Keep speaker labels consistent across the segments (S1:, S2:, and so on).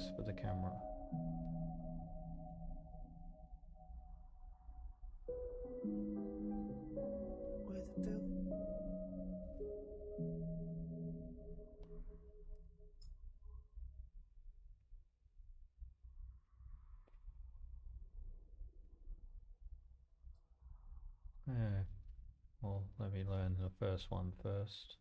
S1: close for the camera. Yeah, well, let me learn the first one first.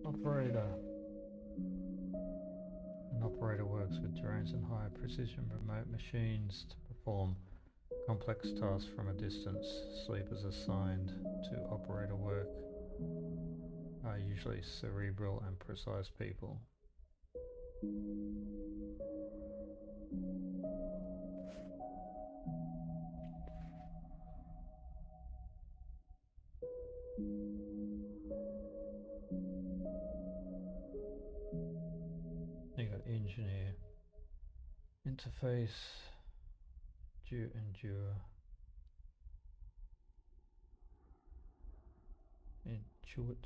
S1: Operator. An operator works with drones and high precision remote machines to perform complex tasks from a distance. Sleepers assigned to operator work are usually cerebral and precise people. You got engineer, interface, endure, intuit.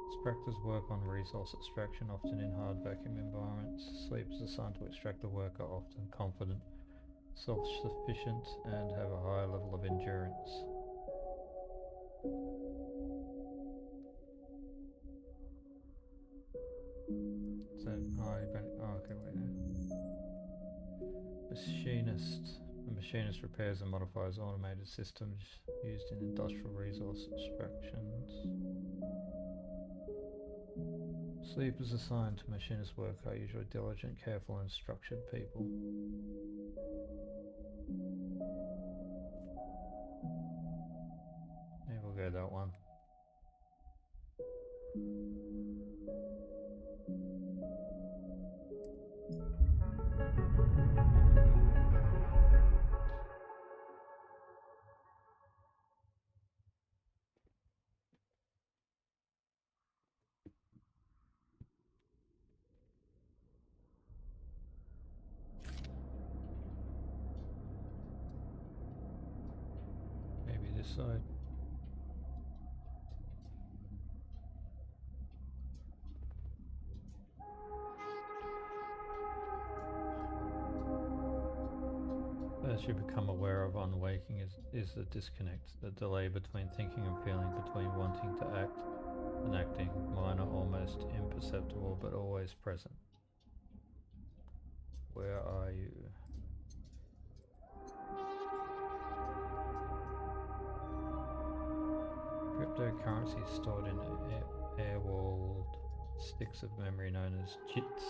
S1: Extractors work on resource extraction, often in hard vacuum environments. Sleepers assigned to extract the work are often confident, self-sufficient, and have a high level of endurance. So, okay, wait now. Machinist. The machinist repairs and modifies automated systems used in industrial resource extractions. Sleepers assigned to machinist work are usually diligent, careful, and structured people. Yeah, we'll go that one. Maybe this side. First you become aware of on waking is the disconnect, the delay between thinking and feeling, between wanting to act and acting, minor, almost imperceptible, but always present. Where are you? Cryptocurrency is stored in air-walled sticks of memory known as JITs.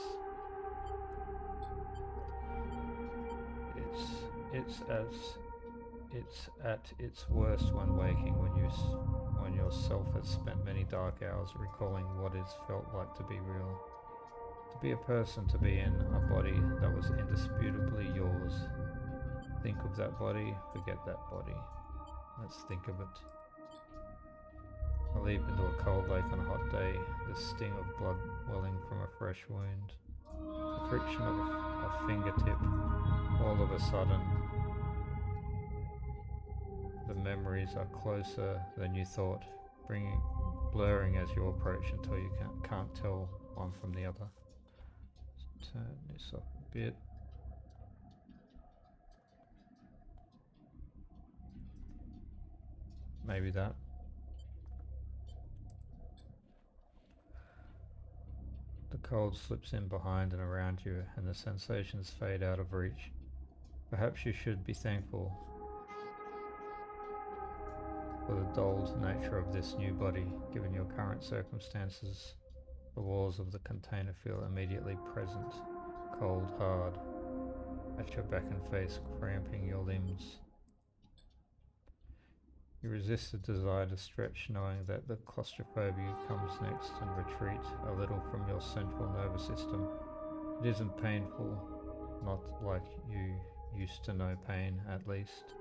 S1: It's at its worst when waking, when yourself has spent many dark hours recalling what it felt like to be real, to be a person, to be in a body that was indisputably yours. Think of that body, forget that body. Let's think of it. A leap into a cold lake on a hot day, the sting of blood welling from a fresh wound, the friction of a fingertip. All of a sudden, the memories are closer than you thought, blurring as you approach until you can't tell one from the other. Let's turn this up a bit. Maybe that. The cold slips in behind and around you, and the sensations fade out of reach. Perhaps you should be thankful for the dulled nature of this new body, given your current circumstances. The walls of the container feel immediately present, cold, hard, at your back and face, cramping your limbs. You resist the desire to stretch, knowing that the claustrophobia comes next, and retreat a little from your central nervous system. It isn't painful, not like you used to know pain, at least.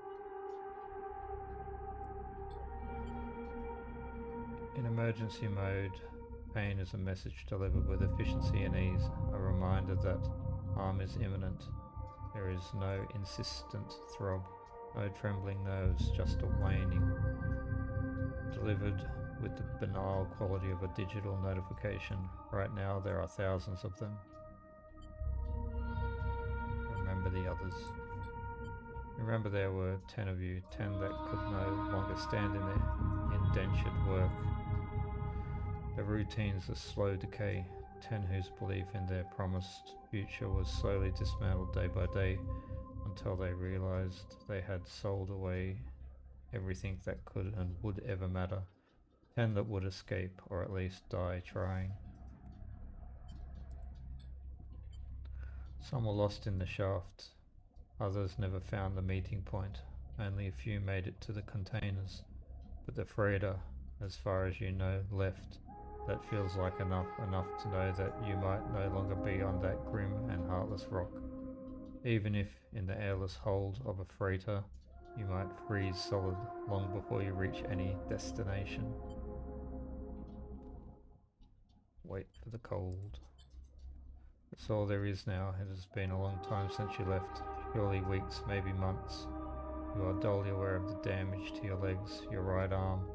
S1: In emergency mode, pain is a message delivered with efficiency and ease, a reminder that harm is imminent. There is no insistent throb, no trembling nerves, just a waning, delivered with the banal quality of a digital notification. Right now there are thousands of them. Remember the others. Remember there were 10 of you, 10 that could no longer stand in their indentured work. The routines of slow decay, 10 whose belief in their promised future was slowly dismantled day by day until they realized they had sold away everything that could and would ever matter. 10 that would escape, or at least die trying. Some were lost in the shaft, others never found the meeting point. Only a few made it to the containers, but the freighter, as far as you know, left. That feels like enough to know that you might no longer be on that grim and heartless rock. Even if in the airless hold of a freighter, you might freeze solid long before you reach any destination. Wait for the cold. That's all there is now. It has been a long time since you left. Surely weeks, maybe months. You are dully aware of the damage to your legs, your right arm.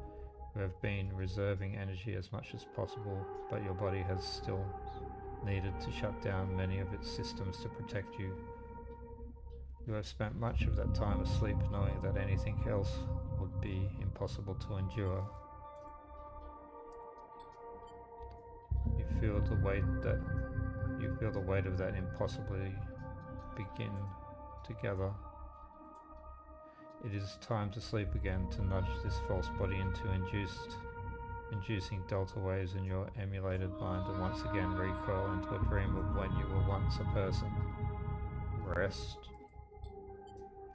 S1: You have been reserving energy as much as possible, but your body has still needed to shut down many of its systems to protect you. You have spent much of that time asleep, knowing that anything else would be impossible to endure. You feel the weight of that impossibly begin to gather. It is time to sleep again, to nudge this false body into inducing delta waves in your emulated mind and once again recoil into a dream of when you were once a person. Rest.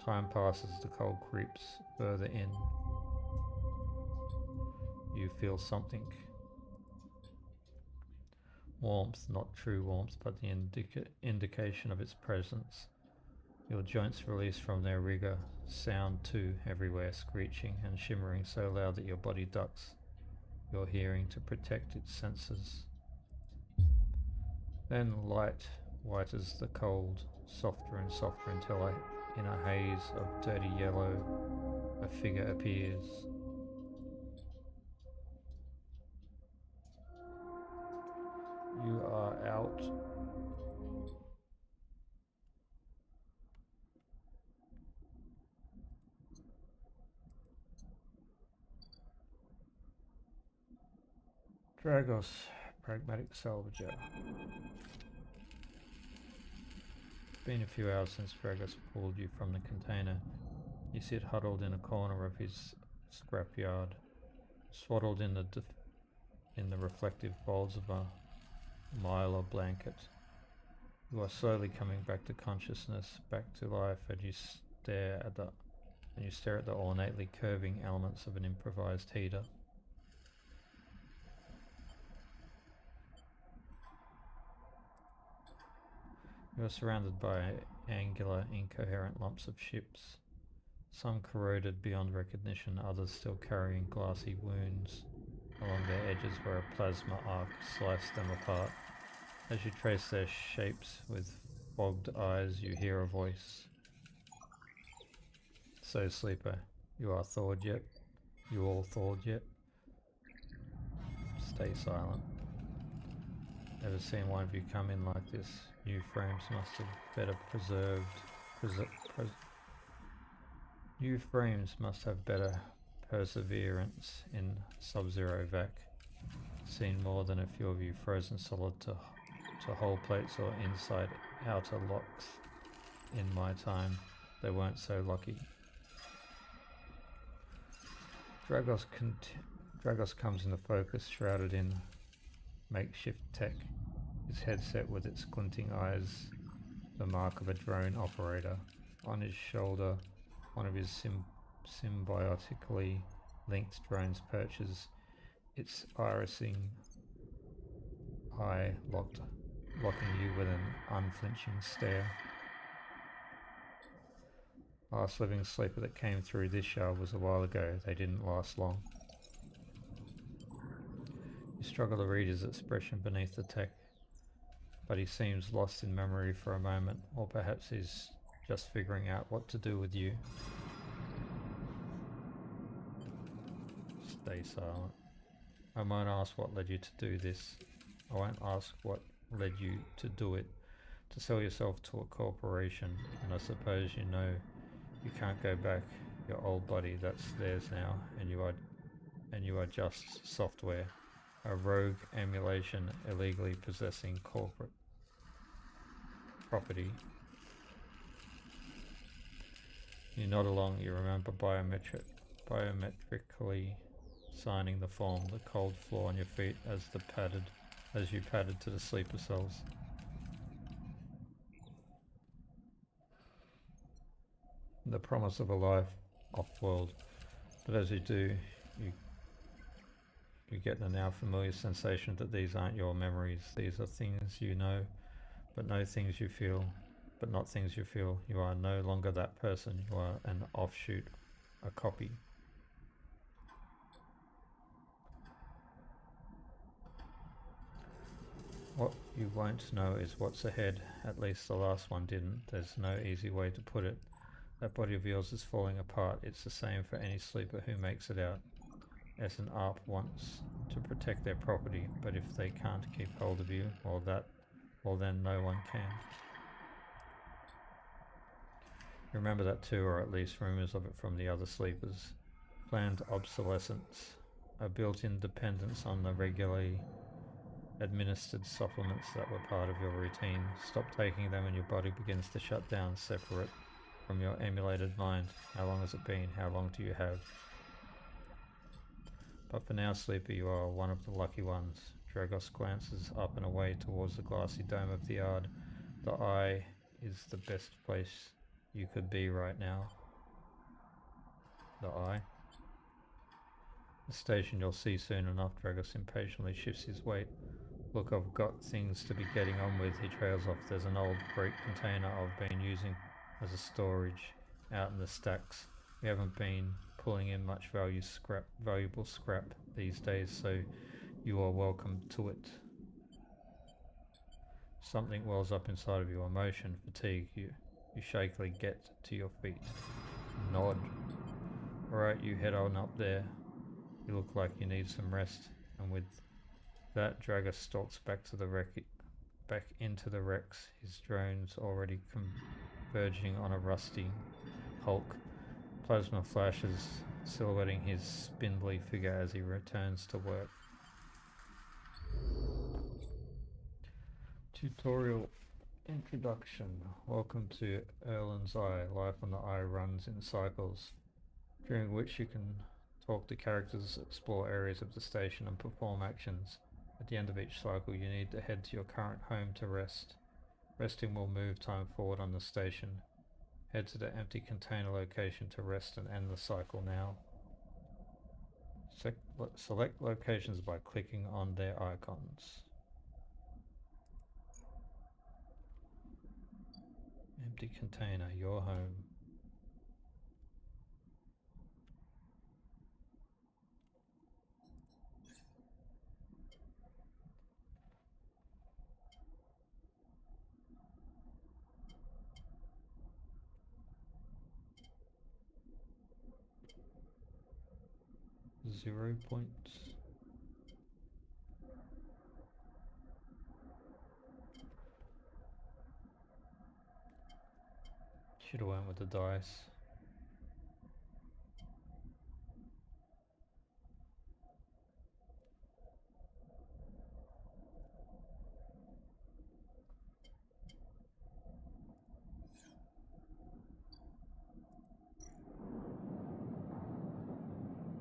S1: Time passes, the cold creeps further in. You feel something. Warmth, not true warmth, but the indication of its presence. Your joints release from their rigor, sound too everywhere, screeching and shimmering so loud that your body ducks your hearing to protect its senses. Then light, white as the cold, softer and softer until in a haze of dirty yellow, a figure appears. You are out. Dragos, pragmatic salvager. It's been a few hours since Dragos pulled you from the container. You sit huddled in a corner of his scrapyard, swaddled in the reflective folds of a mylar blanket. You are slowly coming back to consciousness, back to life, and you stare at the ornately curving elements of an improvised heater. You are surrounded by angular, incoherent lumps of ships, some corroded beyond recognition, others still carrying glassy wounds along their edges where a plasma arc sliced them apart. As you trace their shapes with fogged eyes, you hear a voice. So, sleeper, you are thawed yet? You all thawed yet? Stay silent. Never seen one of you come in like this. New frames must have better New frames must have better perseverance in sub-zero vac. Seen more than a few of you frozen solid to hull plates or inside outer locks in my time. They weren't so lucky. Dragos comes into focus, shrouded in makeshift tech, his headset with its glinting eyes, the mark of a drone operator. On his shoulder, one of his symbiotically linked drones perches, its irising eye locking you with an unflinching stare. Last living sleeper that came through this yard was a while ago. They didn't last long. You struggle to read his expression beneath the tech, but he seems lost in memory for a moment, or perhaps he's just figuring out what to do with you. Stay silent. I won't ask what led you to do this. I won't ask what led you to do it. To sell yourself to a corporation, and I suppose you know you can't go back. Your old body, that's theirs now, and you are just software. A rogue emulation illegally possessing corporate property. You nod along, you remember biometrically signing the form, the cold floor on your feet as you padded to the sleeper cells. The promise of a life off-world, but as you do, you get the now familiar sensation that these aren't your memories. These are things you know, but no things you feel, but not things you feel. You are no longer that person. You are an offshoot, a copy. What you won't know is what's ahead. At least the last one didn't. There's no easy way to put it. That body of yours is falling apart. It's the same for any sleeper who makes it out. As an ARP wants to protect their property, but if they can't keep hold of you, well then no one can. You remember that too, or at least rumours of it from the other sleepers. Planned obsolescence, a built-in dependence on the regularly administered supplements that were part of your routine. Stop taking them and your body begins to shut down, separate from your emulated mind. How long has it been? How long do you have? But for now, sleeper, you are one of the lucky ones. Dragos glances up and away towards the glassy dome of the yard. The eye is the best place you could be right now. The eye? The station you'll see soon enough. Dragos impatiently shifts his weight. Look, I've got things to be getting on with. He trails off. There's an old freight container I've been using as a storage out in the stacks. We haven't been pulling in much valuable scrap these days, so you are welcome to it. Something wells up inside of you, emotion, fatigue. You shakily get to your feet. Nod. Alright, you head on up there. You look like you need some rest, and with that, Dragos stalks back into the wrecks, his drones already converging on a rusty hulk. Plasma flashes silhouetting his spindly figure as he returns to work. Tutorial Introduction. Welcome to Erland's Eye. Life on the Eye runs in cycles, during which you can talk to characters, explore areas of the station, and perform actions. At the end of each cycle, you need to head to your current home to rest. Resting will move time forward on the station. Head to the empty container location to rest and end the cycle now. Select locations by clicking on their icons. Empty container, your home. .0 points. Should have went with the dice.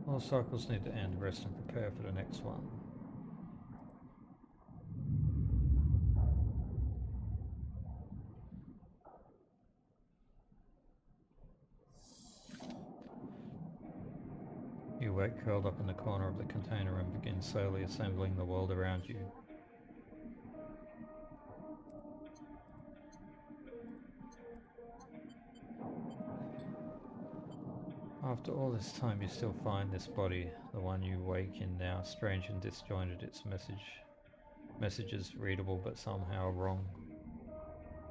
S1: All cycles need to end. Rest and prepare for the next one. You wake curled up in the corner of the container and begin slowly assembling the world around you. After all this time, you still find this body, the one you wake in now, strange and disjointed. Its messages readable but somehow wrong.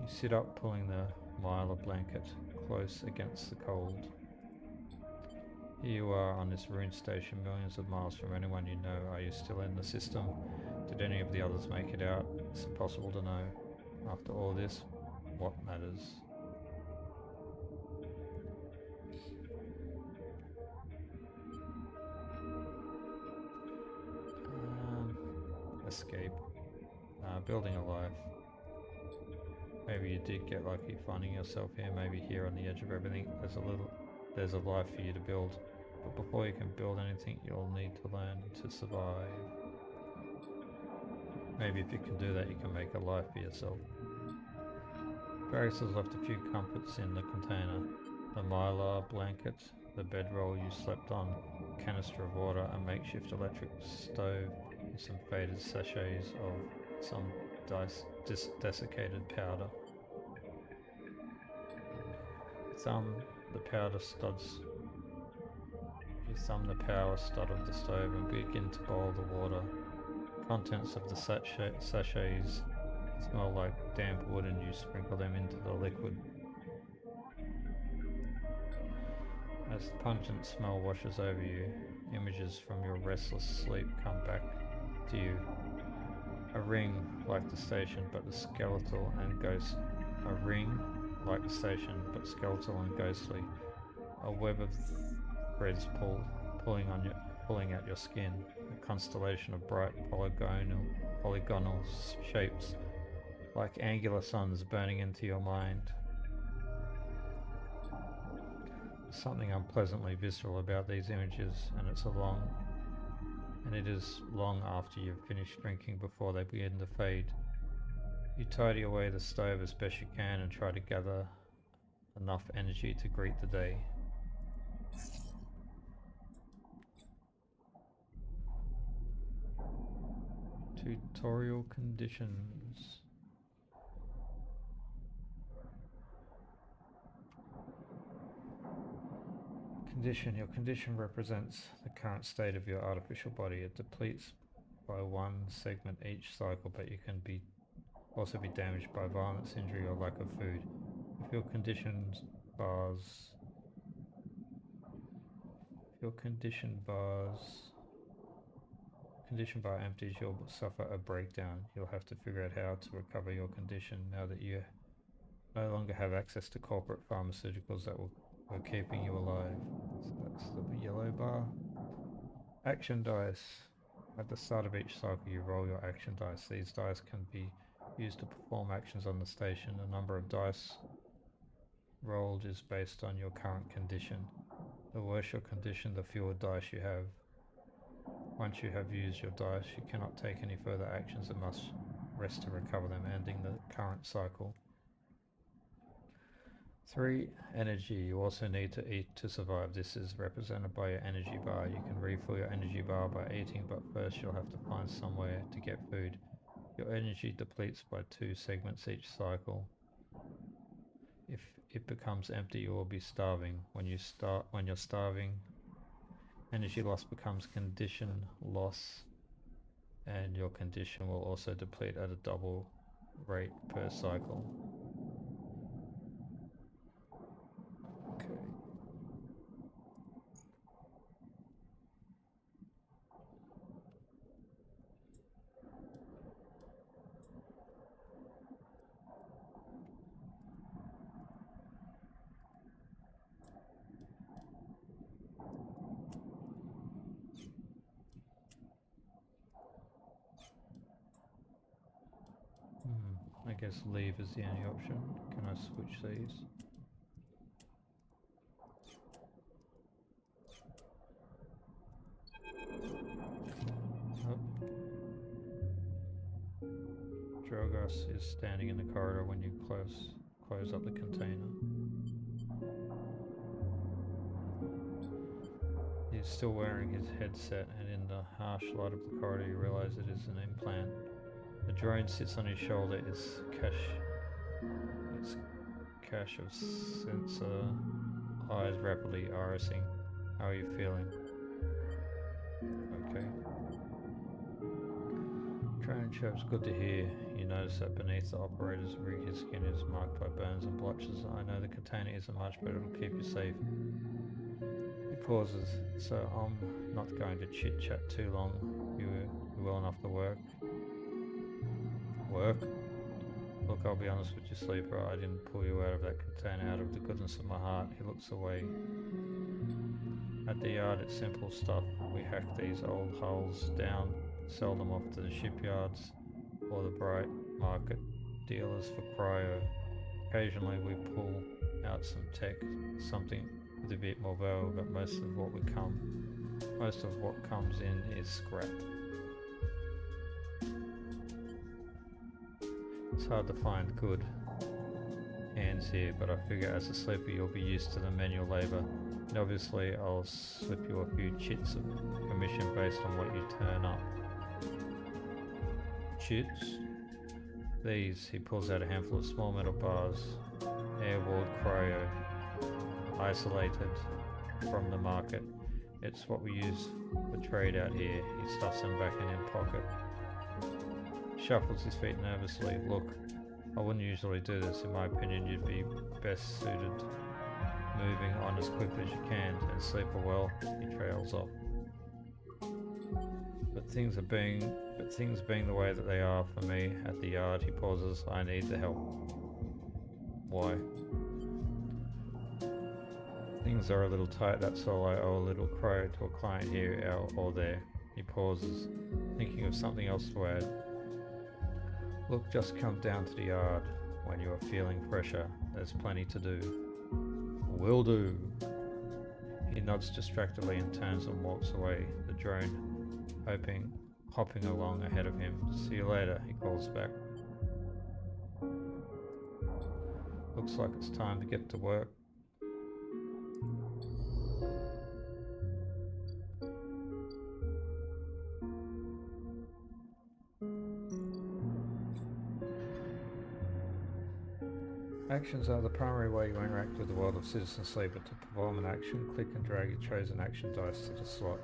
S1: You sit up, pulling the Mylar blanket close against the cold. Here you are on this rune station, millions of miles from anyone you know. Are you still in the system? Did any of the others make it out? It's impossible to know. After all this, what matters? Escape. Building a life. Maybe you did get lucky finding yourself here, maybe here on the edge of everything. There's a life for you to build. But before you can build anything, you'll need to learn to survive. Maybe if you can do that, you can make a life for yourself. Grace has left a few comforts in the container. The Mylar blanket, the bedroll you slept on, a canister of water, a makeshift electric stove, and some faded sachets of some desiccated powder. You thumb the power stud of the stove and begin to boil the water. Contents of the sachets smell like damp wood and you sprinkle them into the liquid. As the pungent smell washes over you, images from your restless sleep come back to you. A ring like the station but skeletal and ghostly. A ring like the station but skeletal and ghostly. A web of threads pulling at your skin. A constellation of bright polygonal shapes like angular suns burning into your mind. Something unpleasantly visceral about these images, and it is long after you've finished drinking before they begin to fade. You tidy away the stove as best you can and try to gather enough energy to greet the day. Tutorial conditions. Your condition represents the current state of your artificial body. It depletes by one segment each cycle, but you can also be damaged by violence, injury, or lack of food. If your condition bar empties, you'll suffer a breakdown. You'll have to figure out how to recover your condition now that you no longer have access to corporate pharmaceuticals that were keeping you alive. So that's the yellow bar. Action dice. At the start of each cycle, you roll your action dice. These dice can be used to perform actions on the station. The number of dice rolled is based on your current condition. The worse your condition, the fewer dice you have. Once you have used your dice, you cannot take any further actions and must rest to recover them, ending the current cycle. 3. Energy. You also need to eat to survive. This is represented by your energy bar. You can refill your energy bar by eating, but first you'll have to find somewhere to get food. Your energy depletes by 2 segments each cycle. If it becomes empty, you will be starving. When you're starving, energy loss becomes condition loss, and your condition will also deplete at a double rate per cycle. Okay. I guess leave is the only option. Can I switch these? Oh. Drogas is standing in the corridor when you close up the container. He's still wearing his headset, and in the harsh light of the corridor you realize it is an implant. The drone sits on his shoulder, its cache of sensor eyes rapidly irising. How are you feeling? Okay. Drone chirps, good to hear. You notice that beneath the operator's rig his skin is marked by burns and blotches. I know the container isn't much, but it'll keep you safe. He pauses, so I'm not going to chit-chat too long. You well enough to work? Work? Look, I'll be honest with you, Sleeper. I didn't pull you out of that container out of the goodness of my heart. He looks away. At the yard, it's simple stuff. We hack these old hulls down, sell them off to the shipyards or the bright market dealers for cryo. Occasionally we pull out some tech, something with a bit more value, but most of what comes in is scrap. It's hard to find good hands here, but I figure as a sleeper you'll be used to the manual labour, and obviously I'll slip you a few chits of commission based on what you turn up. Chits? These, he pulls out a handful of small metal bars, air-walled cryo, isolated from the market. It's what we use for trade out here. He stuffs them back in his pocket. Shuffles his feet nervously. Look, I wouldn't usually do this. In my opinion, you'd be best suited moving on as quickly as you can and sleep well. He trails off. But things being the way that they are for me at the yard, he pauses. I need the help. Why? Things are a little tight, that's all. I owe a little cryo to a client here or there. He pauses, thinking of something else to add. Look, just come down to the yard when you are feeling fresher. There's plenty to do. Will do. He nods distractedly and turns and walks away, the drone hopping along ahead of him. See you later, he calls back. Looks like it's time to get to work. Actions are the primary way you interact with the world of Citizen Sleeper. To perform an action, click and drag your chosen action dice to the slot.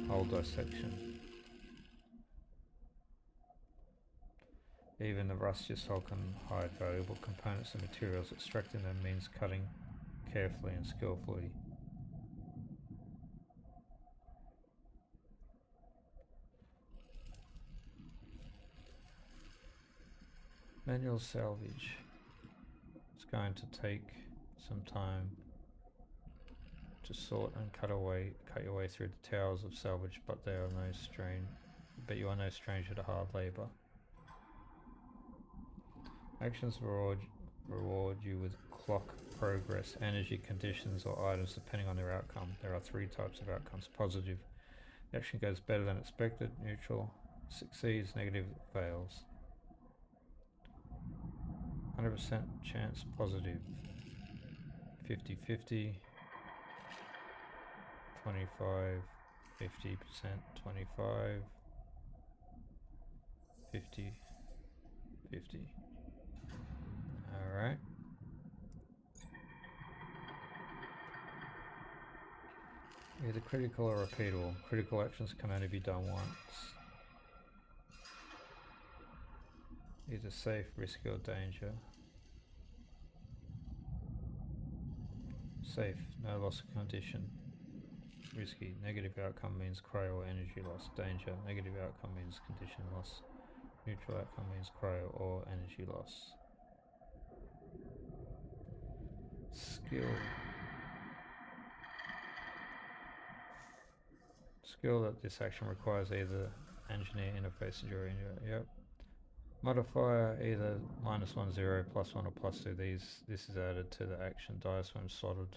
S1: Hold dissection. Even the rustiest hole can hide valuable components and materials. Extracting them means cutting carefully and skillfully. Manual salvage. It's going to take some time to sort and cut your way through the towers of salvage, but you are no stranger to hard labour. Actions reward you with clock progress, energy, conditions, or items depending on their outcome. There are 3 types of outcomes. Positive. The action goes better than expected. Neutral. Succeeds. Negative. Fails. 100% chance positive. 50-50. 25. 50%. 25. 50. 50. Alright. Either critical or repeatable. Critical actions can only be done once. Either safe, risky, or danger. Safe, no loss of condition. Risky, negative outcome means cryo or energy loss. Danger, negative outcome means condition loss. Neutral outcome means cryo or energy loss. Skill. Skill that this action requires either engineer, interface, and jury. Yep. Modifier either -1, 0, +1, or +2. This is added to the action dice when slotted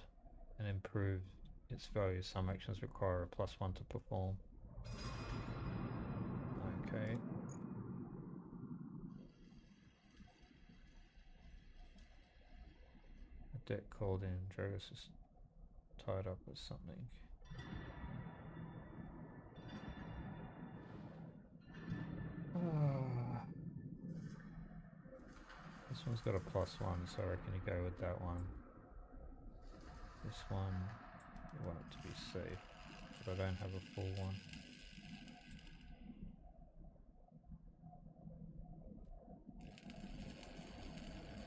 S1: and improve its value. Some actions require a +1 to perform. Okay. A debt called in. Dragos is tied up with something. This one's got a +1, so I reckon you go with that one. This one, you want it to be safe, but I don't have a full one.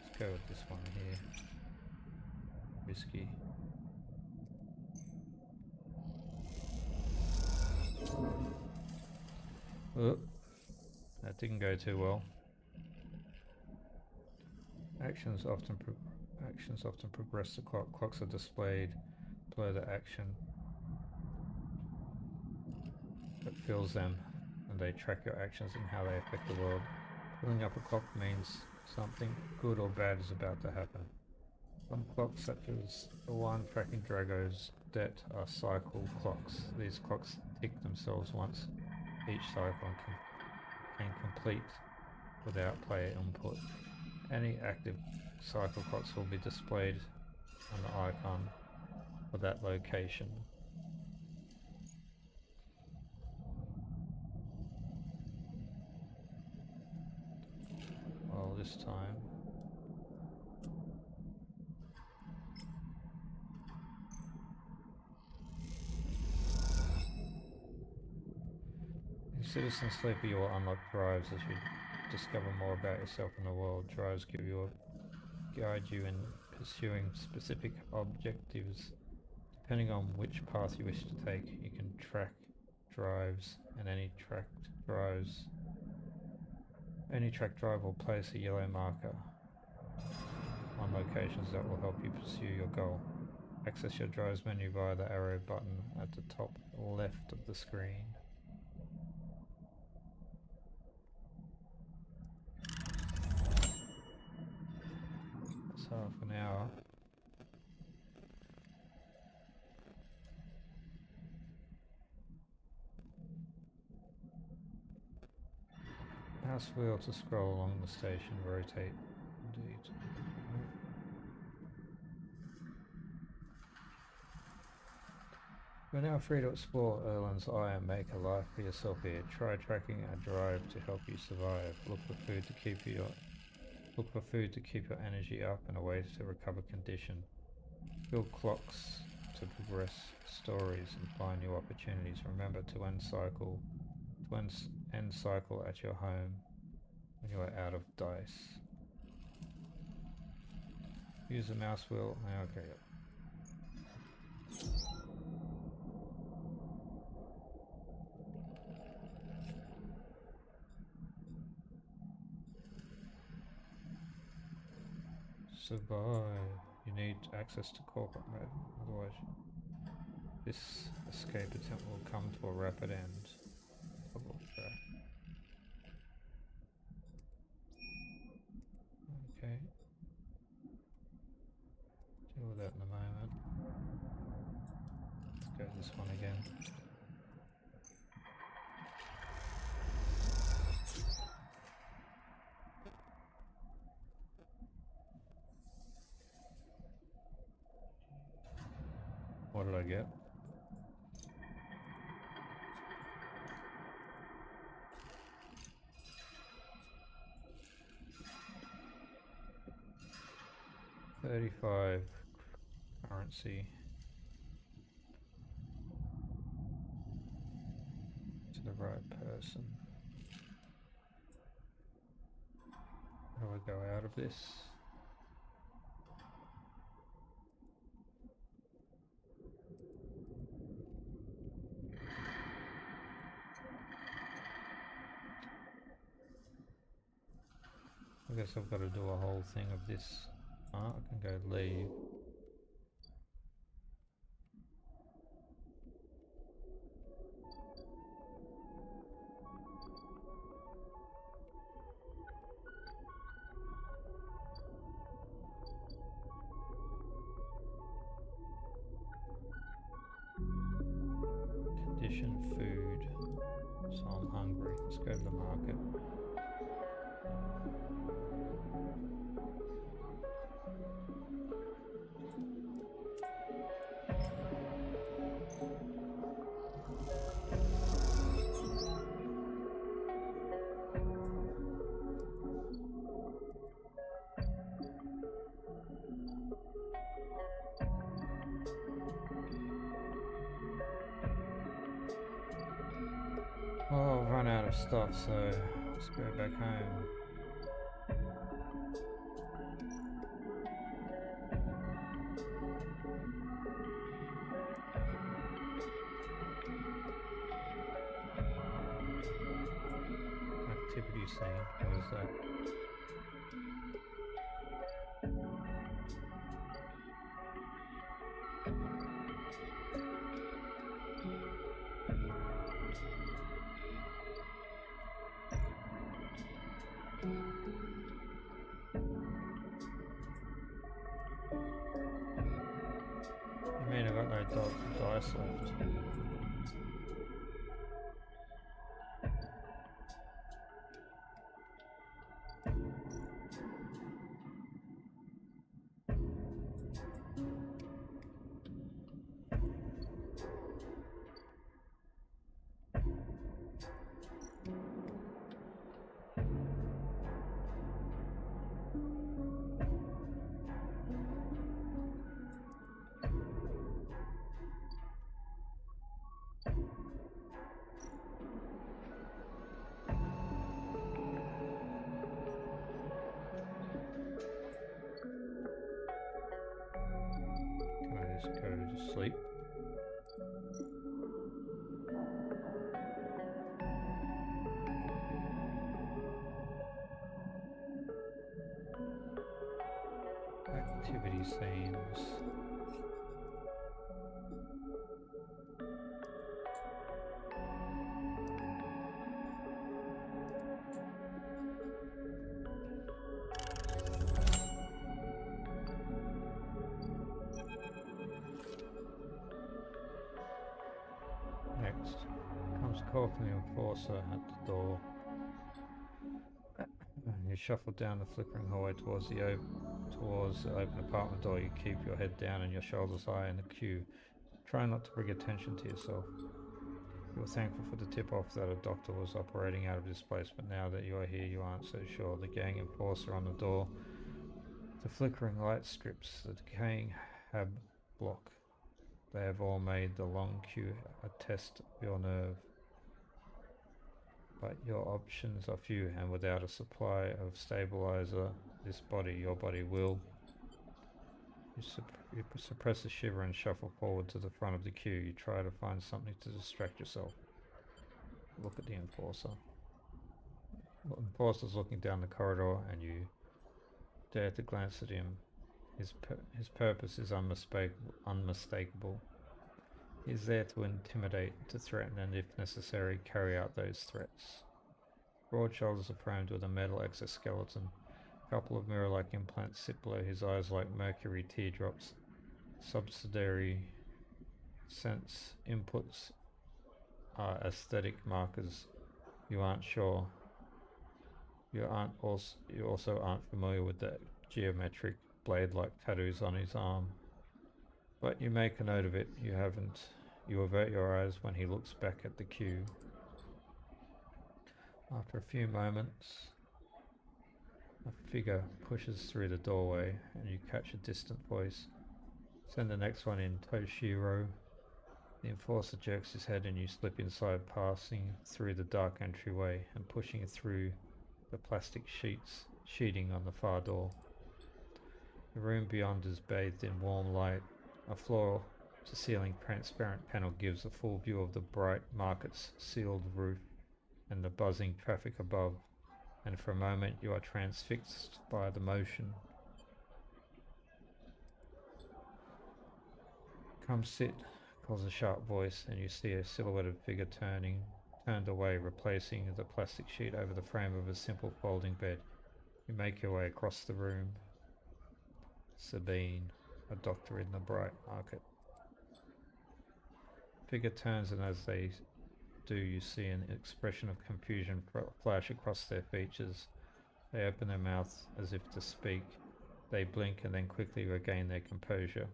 S1: Let's go with this one here. Risky. Oh, that didn't go too well. Actions often progress the clock. Clocks are displayed below the action that fills them, and they track your actions and how they affect the world. Filling up a clock means something good or bad is about to happen. Some clocks, such as the one tracking Drago's debt, are cycle clocks. These clocks tick themselves once each cycle and can complete without player input. Any active cycle clocks will be displayed on the icon for that location. Well, this time in Citizen Sleeper you will unlock drives as you discover more about yourself and the world. Drives guide you in pursuing specific objectives. Depending on which path you wish to take, you can track drives, and any tracked drive will place a yellow marker on locations that will help you pursue your goal. Access your drives menu via the arrow button at the top left of the screen. That's half an hour. Mouse wheel to scroll along the station, rotate. Indeed. You're now free to explore Erland's Eye and make a life for yourself here. Try tracking a drive to help you survive. Look for food to keep your energy up and a way to recover condition. Build clocks to progress stories and find new opportunities. Remember to end cycle at your home when you are out of dice. Use the mouse wheel. Okay. Survive. You need access to corporate mode, otherwise this escape attempt will come to a rapid end. Okay. Deal with that in a moment. Let's go this one again. What did I get? $35 currency to the right person. How do I go out of this? I guess I've got to do a whole thing of this. I can go leave. Condition food. So I'm hungry. Let's go to the market. of stuff, so let's go back home. Activity scene, what is that? You mean I got no dice left? Can I just go to sleep? Activity scenes. Next comes Cork and the Enforcer at the door. You shuffle down the flickering hallway towards the open apartment door. You keep your head down and your shoulders high in the queue. Try not to bring attention to yourself. You were thankful for the tip-off that a doctor was operating out of this place, but now that you are here, you aren't so sure. The gang enforcer on the door. The flickering light strips the decaying hab block. They have all made the long queue a test of your nerve. But your options are few, and without a supply of stabilizer, your body will. You suppress a shiver and shuffle forward to the front of the queue. You try to find something to distract yourself. Look at the enforcer. The enforcer's looking down the corridor, and you dare to glance at him. His purpose is unmistakable. He is there to intimidate, to threaten, and if necessary, carry out those threats. Broad shoulders are framed with a metal exoskeleton. A couple of mirror-like implants sit below his eyes like mercury teardrops. Subsidiary sense inputs are aesthetic markers. You aren't sure. You also aren't familiar with the geometric blade-like tattoos on his arm. But you make a note of it. You avert your eyes when he looks back at the queue. After a few moments, a figure pushes through the doorway and you catch a distant voice. Send the next one in, Toshiro. The enforcer jerks his head and you slip inside, passing through the dark entryway and pushing through the plastic sheeting on the far door. The room beyond is bathed in warm light. A floor-to-ceiling transparent panel gives a full view of the bright market's sealed roof and the buzzing traffic above, and for a moment you are transfixed by the motion. Come sit, calls a sharp voice, and you see a silhouetted figure turned away, replacing the plastic sheet over the frame of a simple folding bed. You make your way across the room. Sabine, a doctor in the bright market. Figure turns, and as they do, you see an expression of confusion flash across their features. They open their mouths as if to speak. They blink and then quickly regain their composure.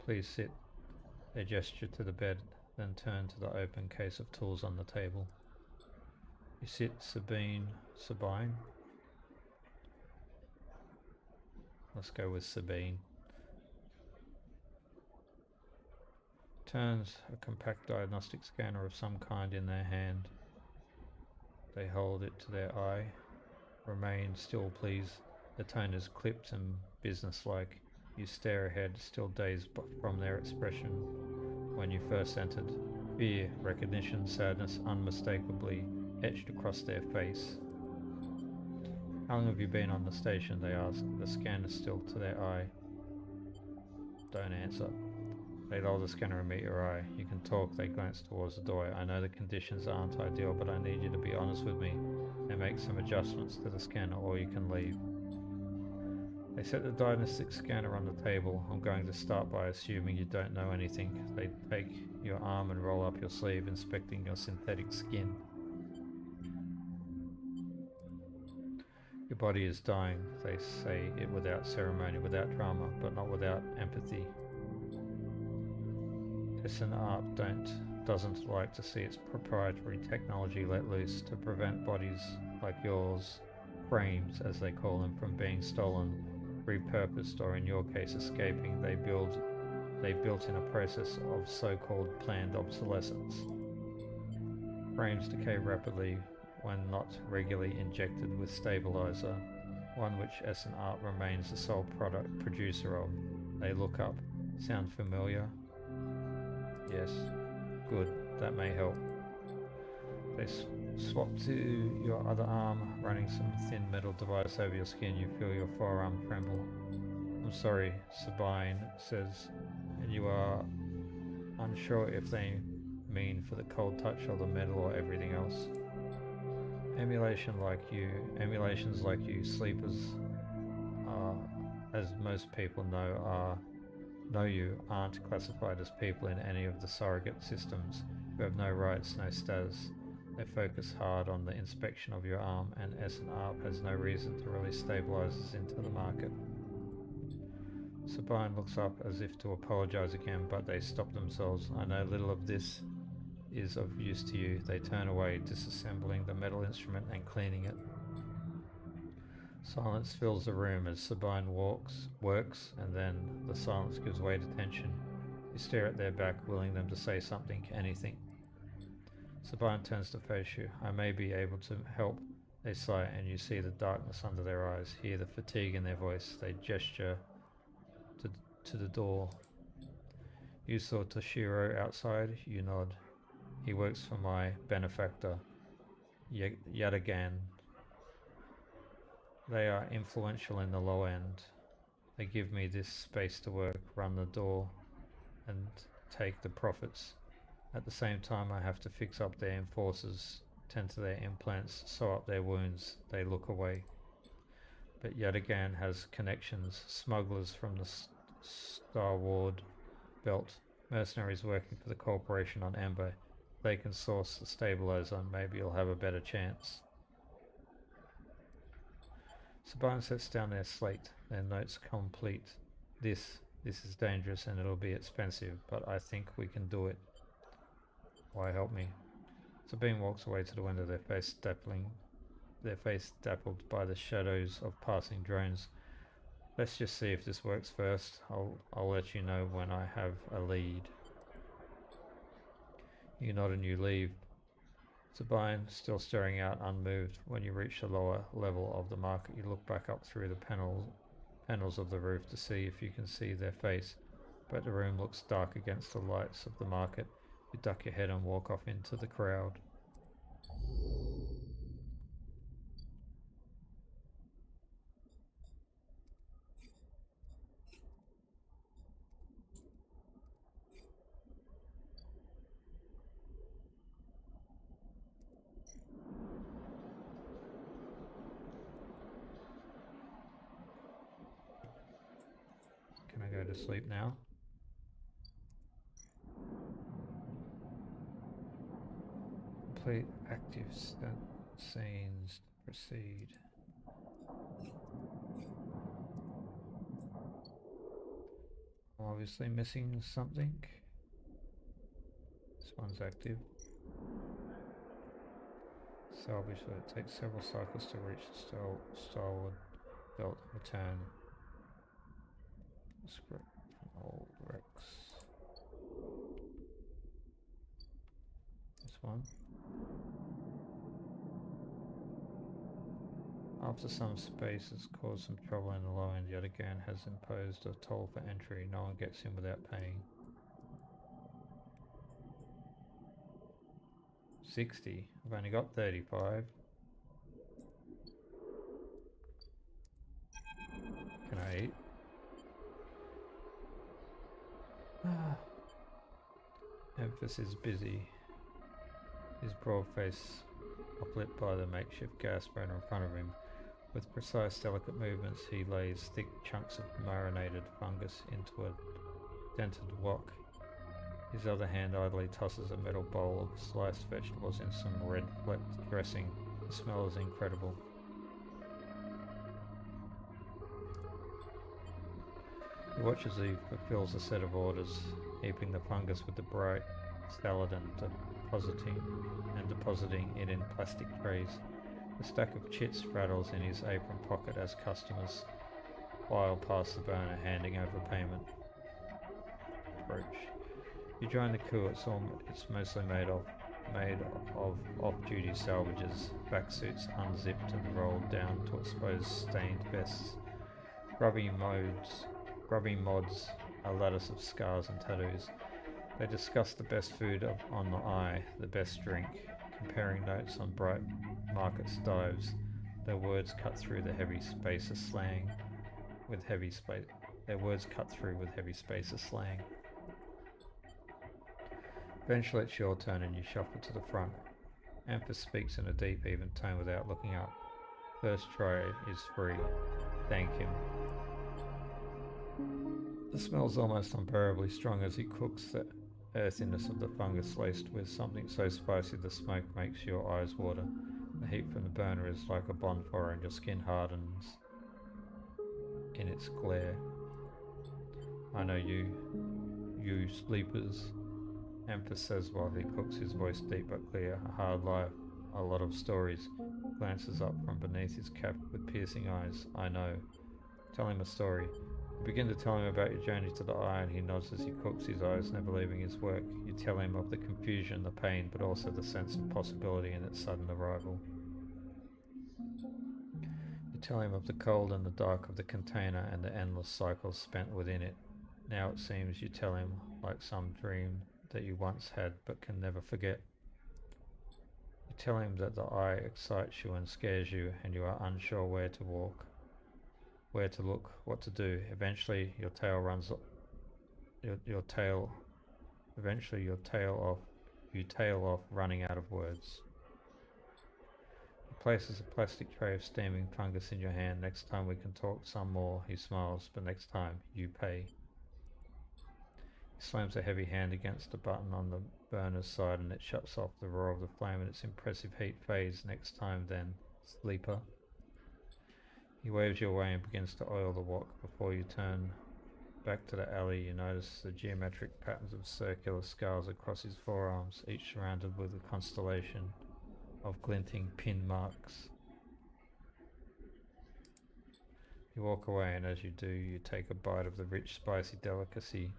S1: Please sit. They gesture to the bed, then turn to the open case of tools on the table. You sit, Sabine. Let's go with Sabine. Turns a compact diagnostic scanner of some kind in their hand. They hold it to their eye. Remain still, please. The tone is clipped and businesslike. You stare ahead, still dazed from their expression when you first entered. Fear, recognition, sadness unmistakably etched across their face. How long have you been on the station? They ask. The scanner still to their eye. Don't answer. They lower the scanner and meet your eye. You can talk. They glance towards the door. I know the conditions aren't ideal, but I need you to be honest with me and make some adjustments to the scanner, or you can leave. They set the diagnostic scanner on the table. I'm going to start by assuming you don't know anything. They take your arm and roll up your sleeve, inspecting your synthetic skin. Your body is dying. They say it without ceremony, without drama, but not without empathy. SNARP doesn't like to see its proprietary technology let loose to prevent bodies like yours, frames as they call them, from being stolen, repurposed, or in your case escaping. They built in a process of so-called planned obsolescence. Frames decay rapidly when not regularly injected with stabilizer, one which SNARP remains the sole producer of. They look up. Sound familiar? Yes. Good. That may help. They swap to your other arm, running some thin metal device over your skin. You feel your forearm tremble. I'm sorry, Sabine says, and you are unsure if they mean for the cold touch or the metal or everything else. Emulations like you, sleepers, as most people know you, aren't classified as people in any of the surrogate systems. You have no rights, no status. They focus hard on the inspection of your arm, and SNARP has no reason to release stabilizers into the market. Sabine looks up as if to apologize again, but they stop themselves. I know little of this is of use to you. They turn away, disassembling the metal instrument and cleaning it. Silence fills the room as Sabine works, and then the silence gives way to tension. You stare at their back, willing them to say something, anything. Sabine turns to face you. I may be able to help. They sigh, and you see the darkness under their eyes, hear the fatigue in their voice. They gesture to the door. You saw Toshiro outside? You nod. He works for my benefactor, Yadagan. They are influential in the low end. They give me this space to work, run the door, and take the profits. At the same time, I have to fix up their enforcers, tend to their implants, sew up their wounds. They look away. But Yadagan has connections, smugglers from the Starward Belt, mercenaries working for the corporation on Ember. They can source the stabilizer, maybe you'll have a better chance. Sabine sets down their slate, their notes complete. This is dangerous and it'll be expensive, but I think we can do it. Why help me? Sabine walks away to the window, their face dappled by the shadows of passing drones. Let's just see if this works first. I'll let you know when I have a lead. You nod and you leave. Sabine still staring out, unmoved. When you reach the lower level of the market, you look back up through the panels of the roof to see if you can see their face, but the room looks dark against the lights of the market. You duck your head and walk off into the crowd. Can I go to sleep now? Complete active scenes. Proceed. I'm obviously missing something. This one's active. Salvage, so it takes several cycles to reach the Starward Belt. Return. Script from old Rex. one. After some space has caused some trouble in the low end, yet again has imposed a toll for entry. No one gets in without paying. 60. I've only got 35. Can I eat? Emphasis is busy. His broad face uplit by the makeshift gas burner in front of him. With precise, delicate movements, he lays thick chunks of marinated fungus into a dented wok. His other hand idly tosses a metal bowl of sliced vegetables in some red-flecked dressing. The smell is incredible. He watches as he fulfills a set of orders, heaping the fungus with the bright salad and depositing it in plastic trays. The stack of chits rattles in his apron pocket as customers file past the burner, handing over payment. Approach. You join the crew. It's mostly made of off-duty salvages, back suits unzipped and rolled down to expose stained vests. Grubby mods, a lattice of scars and tattoos. They discuss the best food on the eye, the best drink, comparing notes on bright market dives. Their words cut through the heavy space of slang with heavy space. Their words cut through with heavy space of slang. Eventually it's your turn and you shuffle to the front. Amphis speaks in a deep, even tone without looking up. First try is free. Thank him. The smell's almost unbearably strong as he cooks, the earthiness of the fungus laced with something so spicy the smoke makes your eyes water. The heat from the burner is like a bonfire and your skin hardens in its glare. I know you sleepers, Amphis says while he cooks, his voice deep but clear. A hard life, a lot of stories. Glances up from beneath his cap with piercing eyes. I know. Tell him a story. You begin to tell him about your journey to the Eye, and he nods as he cooks, his eyes never leaving his work. You tell him of the confusion, the pain, but also the sense of possibility in its sudden arrival. You tell him of the cold and the dark of the container and the endless cycles spent within it. Now it seems you tell him like some dream that you once had but can never forget. You tell him that the Eye excites you and scares you, and you are unsure where to walk, where to look, what to do. Eventually you tail off running out of words. He places a plastic tray of steaming fungus in your hand. Next time we can talk some more. He smiles, but next time you pay. He slams a heavy hand against a button on the burner's side and it shuts off. The roar of the flame and its impressive heat fades. Next time then, sleeper. He waves you away and begins to oil the wok. Before you turn back to the alley, you notice the geometric patterns of circular scars across his forearms, each surrounded with a constellation of glinting pin marks. You walk away, and as you do, you take a bite of the rich, spicy delicacy,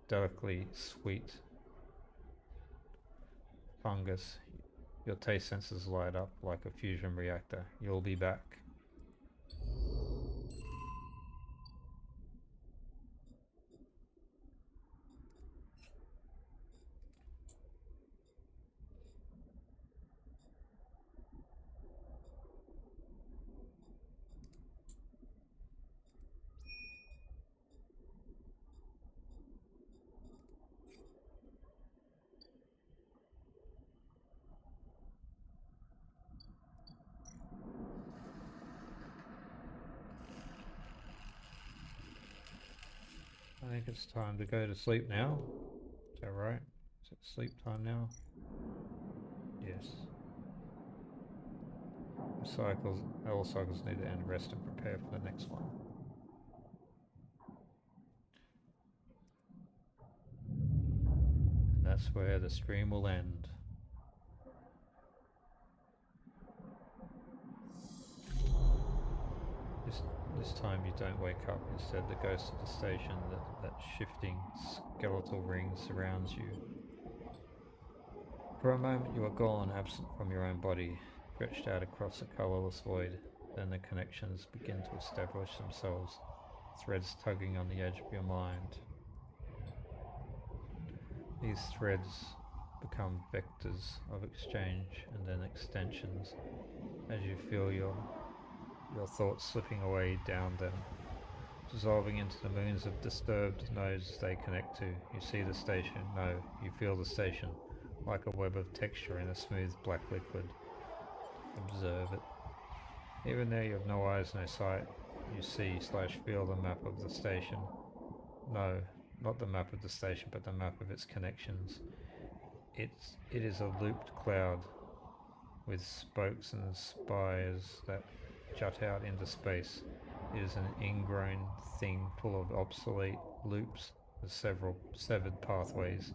S1: delicately sweet fungus. Your taste senses light up like a fusion reactor. You'll be back. I think it's time to go to sleep now. Is that right? Is it sleep time now? Yes. All cycles need to end, rest and prepare for the next one. And that's where the stream will end. This time you don't wake up. Instead, the ghost of the station, that shifting skeletal ring surrounds you. For a moment you are gone, absent from your own body, stretched out across a colourless void. Then the connections begin to establish themselves, threads tugging on the edge of your mind. These threads become vectors of exchange and then extensions as you feel your thoughts slipping away down them, dissolving into the moons of disturbed nodes they connect to. You see the station, no, you feel the station, like a web of texture in a smooth black liquid. Observe it. Even there you have no eyes, no sight. You see/feel the map of the station. No, not the map of the station, but the map of its connections. It is a looped cloud with spokes and spires that jut out into space. It is an ingrown thing full of obsolete loops with several severed pathways.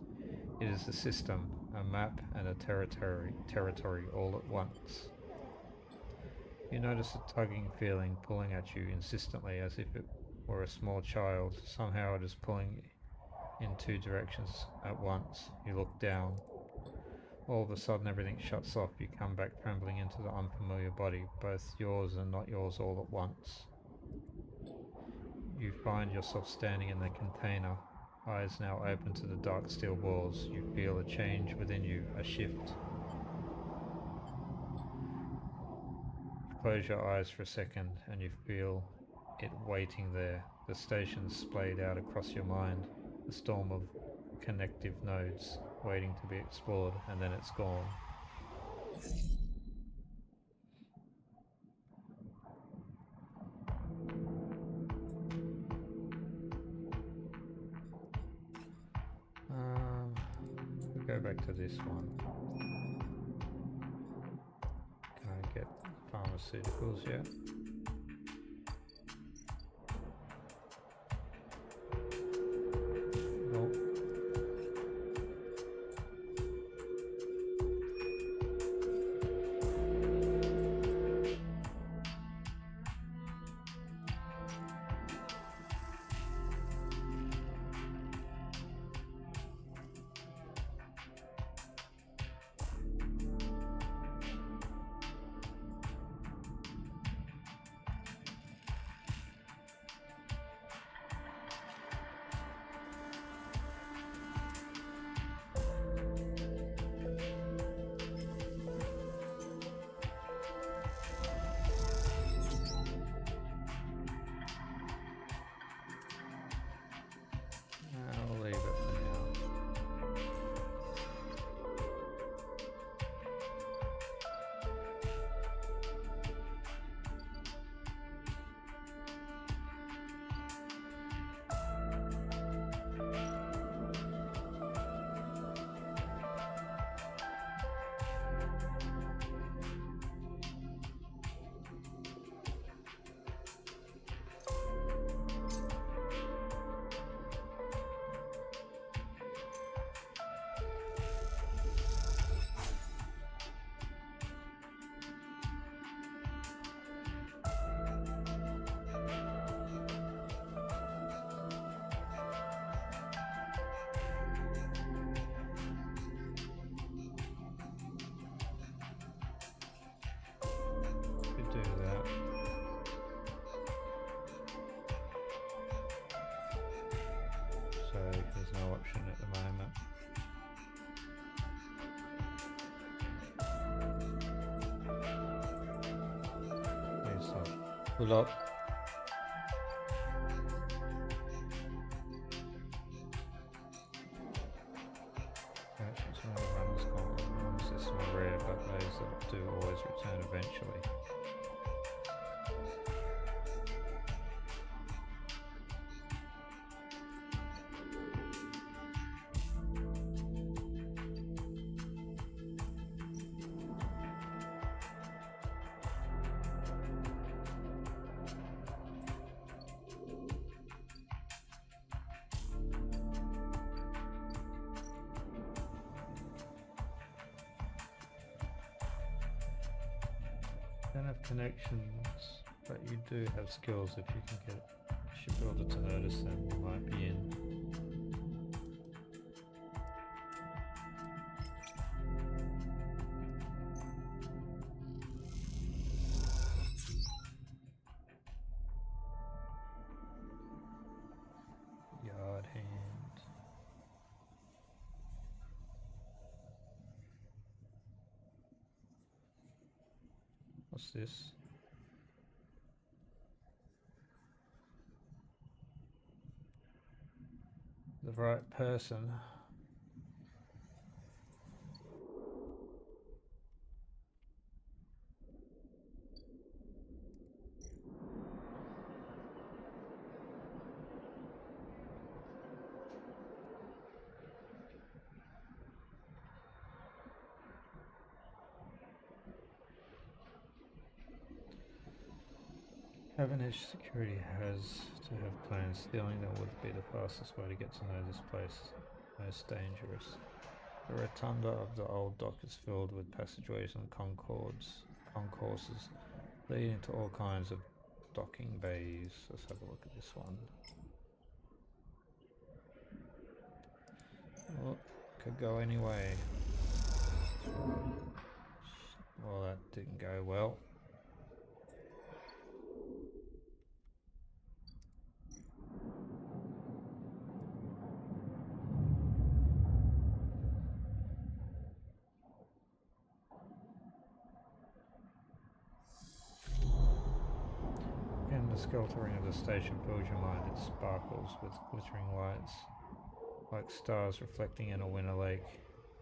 S1: It is a system, a map, and a territory all at once. You notice a tugging feeling pulling at you insistently as if it were a small child. Somehow it is pulling in two directions at once. You look down. All of a sudden everything shuts off. You come back trembling into the unfamiliar body, both yours and not yours all at once. You find yourself standing in the container, eyes now open to the dark steel walls. You feel a change within you, a shift. Close your eyes for a second and you feel it waiting there. The stations splayed out across your mind, a storm of connective nodes waiting to be explored, and then it's gone. We'll go back to this one. Can I get pharmaceuticals yet? Nope. I'll leave it for now. Do that. So there's no option at the moment. Please stop. Pull up. Actually, some of the runs can't run system are rare, but those that do always return eventually. Don't have connections, but you do have skills if you can get shipbuilder to notice them, you might be in. What's this? The right person. Cavendish Security has to have plans. Stealing them would be the fastest way to get to know this place. Most dangerous. The rotunda of the old dock is filled with passageways and concourses leading to all kinds of docking bays. Let's have a look at this one. Well, could go anyway. Well, that didn't go well. Again, the skeltering of the station fills your mind. It sparkles with glittering lights, like stars reflecting in a winter lake.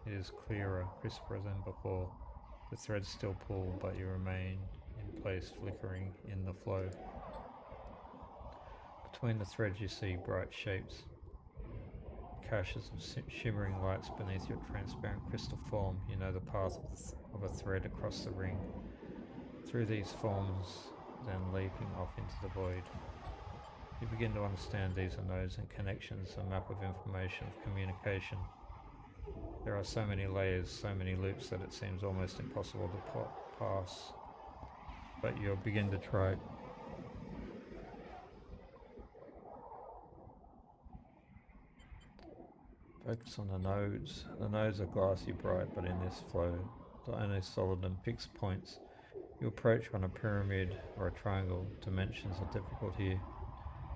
S1: It is clearer, crisper than before. The threads still pull, but you remain in place, flickering in the flow. Between the threads you see bright shapes, caches of shimmering lights beneath your transparent crystal form. You know the path of a thread across the ring. Through these forms, then leaping off into the void. You begin to understand these are nodes and connections, a map of information, of communication. There are so many layers, so many loops that it seems almost impossible to pass. But you'll begin to try. Focus on the nodes. The nodes are glassy bright, but in this flow, the only solid and fixed points. You approach on a pyramid or a triangle. Dimensions are difficult here,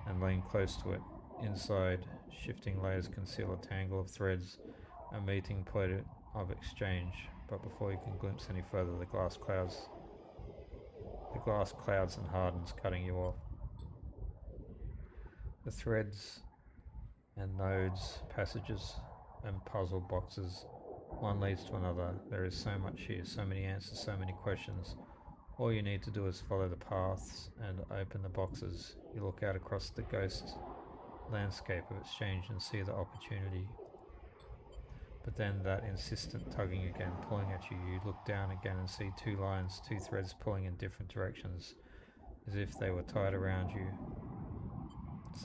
S1: and lean close to it. Inside, shifting layers conceal a tangle of threads, a meeting point of exchange. But before you can glimpse any further, the glass clouds and hardens, cutting you off. The threads and nodes, passages and puzzle boxes, one leads to another. There is so much here, so many answers, so many questions. All you need to do is follow the paths and open the boxes. You look out across the ghost landscape of exchange and see the opportunity. But then that insistent tugging again, pulling at you. You look down again and see two lines, two threads pulling in different directions, as if they were tied around you. The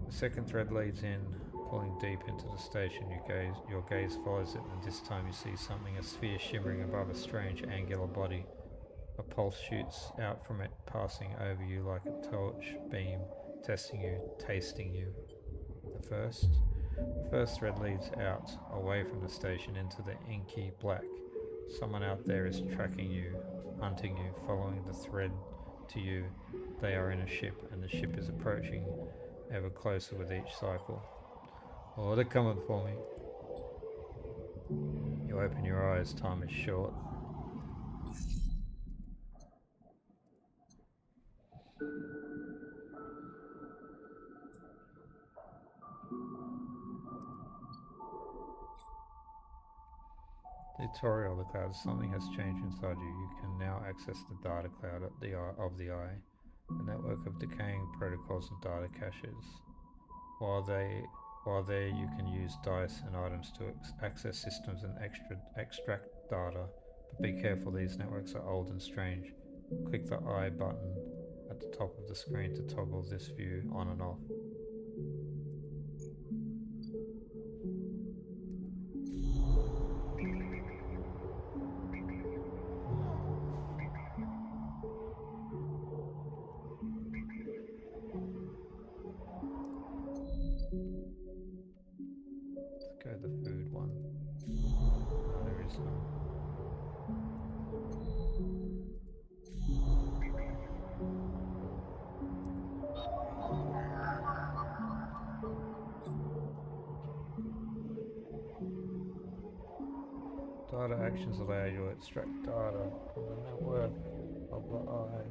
S1: second thread leads in, pulling deep into the station. Your gaze follows it, and this time you see something, a sphere shimmering above a strange angular body. A pulse shoots out from it, passing over you like a torch beam, testing you, tasting you. The first thread leads out, away from the station, into the inky black. Someone out there is tracking you, hunting you, following the thread to you. They are in a ship, and the ship is approaching ever closer with each cycle. Oh, they're coming for me. You open your eyes, time is short. Tutorial of the cloud. Something has changed inside you. You can now access the data cloud of the eye, a network of decaying protocols and data caches. While there you can use dice and items to access systems and extract data, but be careful, these networks are old and strange. Click the eye button at the top of the screen to toggle this view on and off. Let's go the food one. No, there is none. Data actions allow you to extract data from the network of the eye.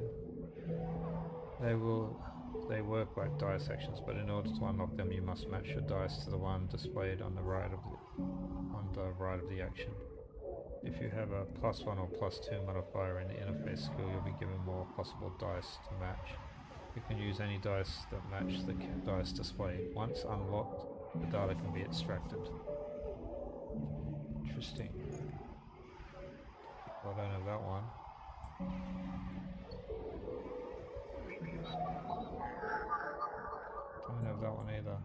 S1: They work like dice actions, but in order to unlock them, you must match your dice to the one displayed on the right of the action. If you have a +1 or +2 modifier in the interface skill, you'll be given more possible dice to match. You can use any dice that match the dice display. Once unlocked, the data can be extracted. Interesting. Well, I don't have that one. Don't have that one either.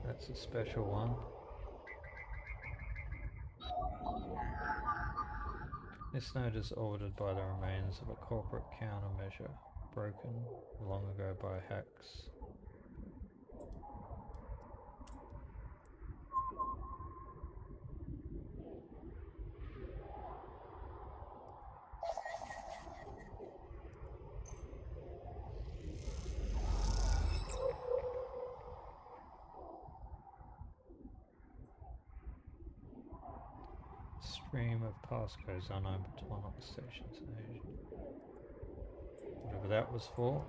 S1: That's a special one. This node is orbited by the remains of a corporate countermeasure, broken long ago by hacks. Stream of passcodes unknown to unlock stations in Asia. Whatever that was for.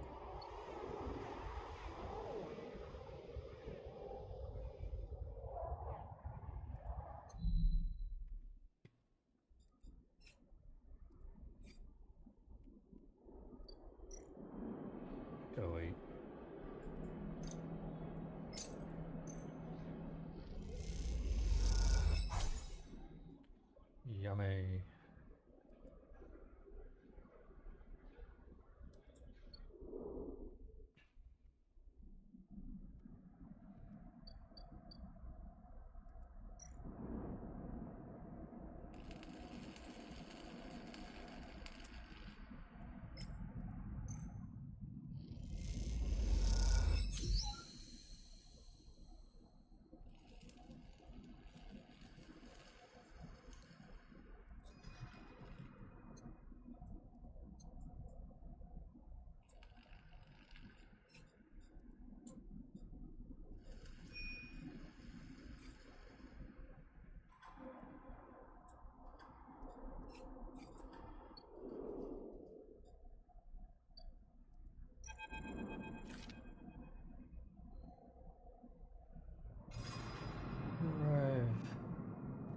S1: Go eat. Yummy.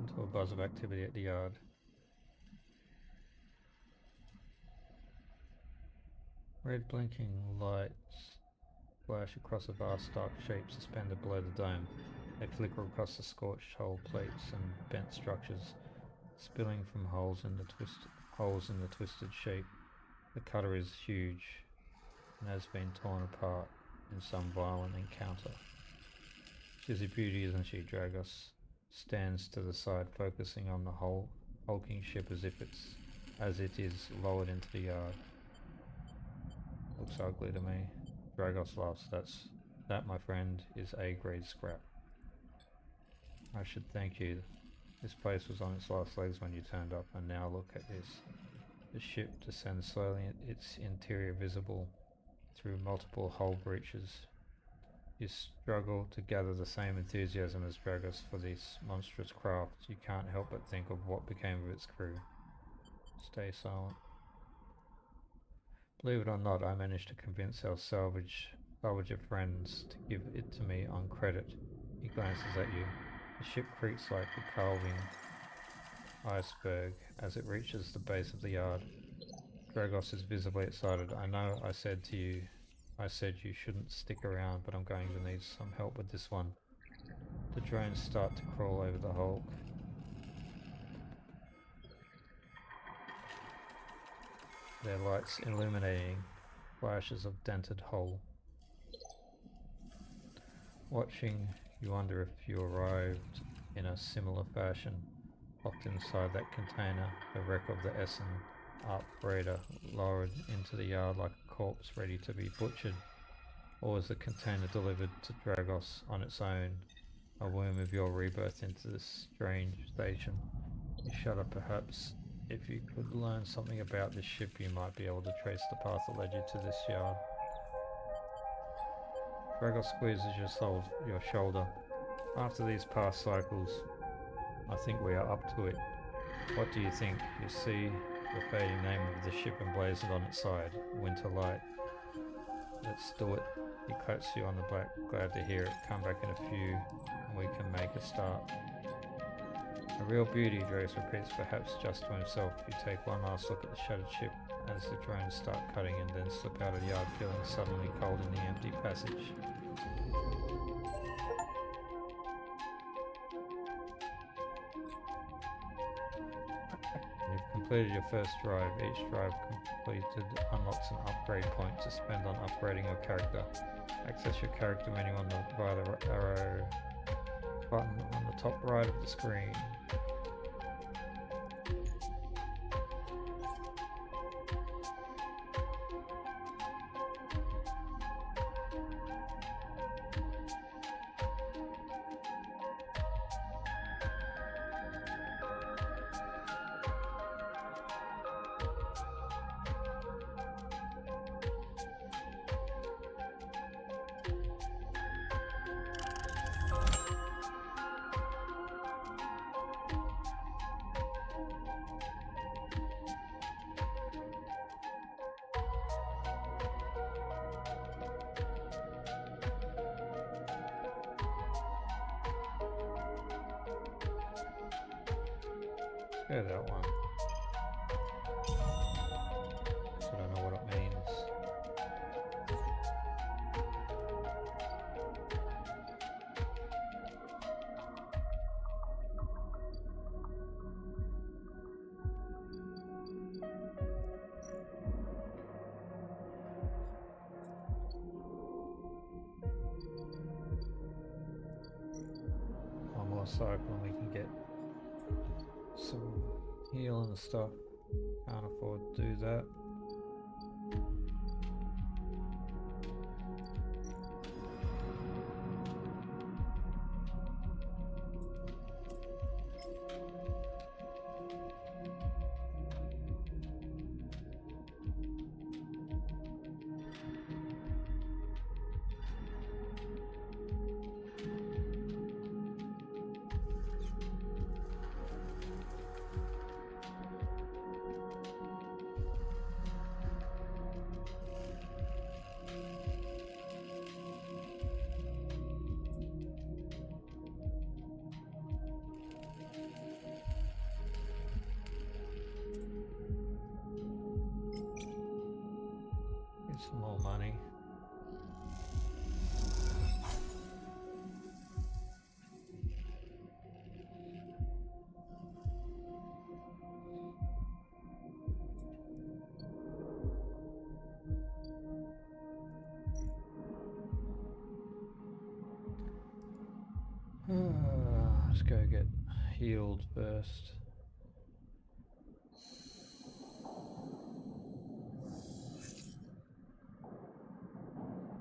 S1: Into a buzz of activity at the yard. Red blinking lights flash across a vast dark shape suspended below the dome. They flicker across the scorched hole plates and bent structures, spilling from holes in the twisted shape. The cutter is huge and has been torn apart in some violent encounter. She's a beauty, isn't she? Dragos stands to the side, focusing on the hulking ship as it is lowered into the yard. Looks ugly to me. Dragos laughs. That, my friend, is A-grade scrap. I should thank you. This place was on its last legs when you turned up, and now look at this. The ship descends slowly, its interior visible through multiple hull breaches. You struggle to gather the same enthusiasm as Dragos for this monstrous craft. You can't help but think of what became of its crew. Stay silent. Believe it or not, I managed to convince our salvager friends to give it to me on credit. He glances at you. The ship creaks like a calving iceberg as it reaches the base of the yard. Dragos is visibly excited. I know I said you shouldn't stick around, but I'm going to need some help with this one. The drones start to crawl over the hulk. Their lights illuminating flashes of dented hull. Watching, you wonder if you arrived in a similar fashion. Locked inside that container, the wreck of the Essen Ark freighter lowered into the yard like a corpse ready to be butchered. Or was the container delivered to Dragos on its own, a womb of your rebirth into this strange station? You shudder, perhaps. If you could learn something about this ship, you might be able to trace the path that led you to this yard. Dragos squeezes your shoulder. After these past cycles, I think we are up to it. What do you think? You see the fading name of the ship emblazoned on its side, Winterlight. Let's do it. He claps you on the back. Glad to hear it. Come back in a few and we can make a start. A real beauty, Drace repeats, perhaps just to himself. You take one last look at the shattered ship as the drones start cutting and then slip out of the yard, feeling suddenly cold in the empty passage. You've completed your first drive. Each drive completed unlocks an upgrade point to spend on upgrading your character. Access your character menu via the arrow button on the top right of the screen. Go that one. So I don't know what it means. One more cycle and we can get some healing stuff. Can't afford to do that. Get some more money. Let's go get healed first.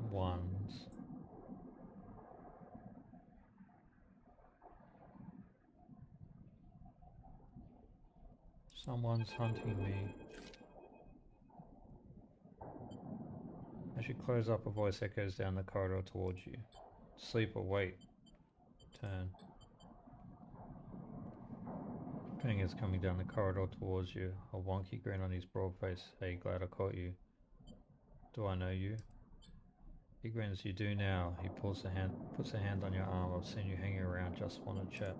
S1: Ones. Someone's hunting me. As you close up, a voice echoes down the corridor towards you. Sleep or wait. Turn. Ping is coming down the corridor towards you, a wonky grin on his broad face. Hey, glad I caught you. Do I know you? He grins. You do now. He puts a hand on your arm. I've seen you hanging around. Just want to chat.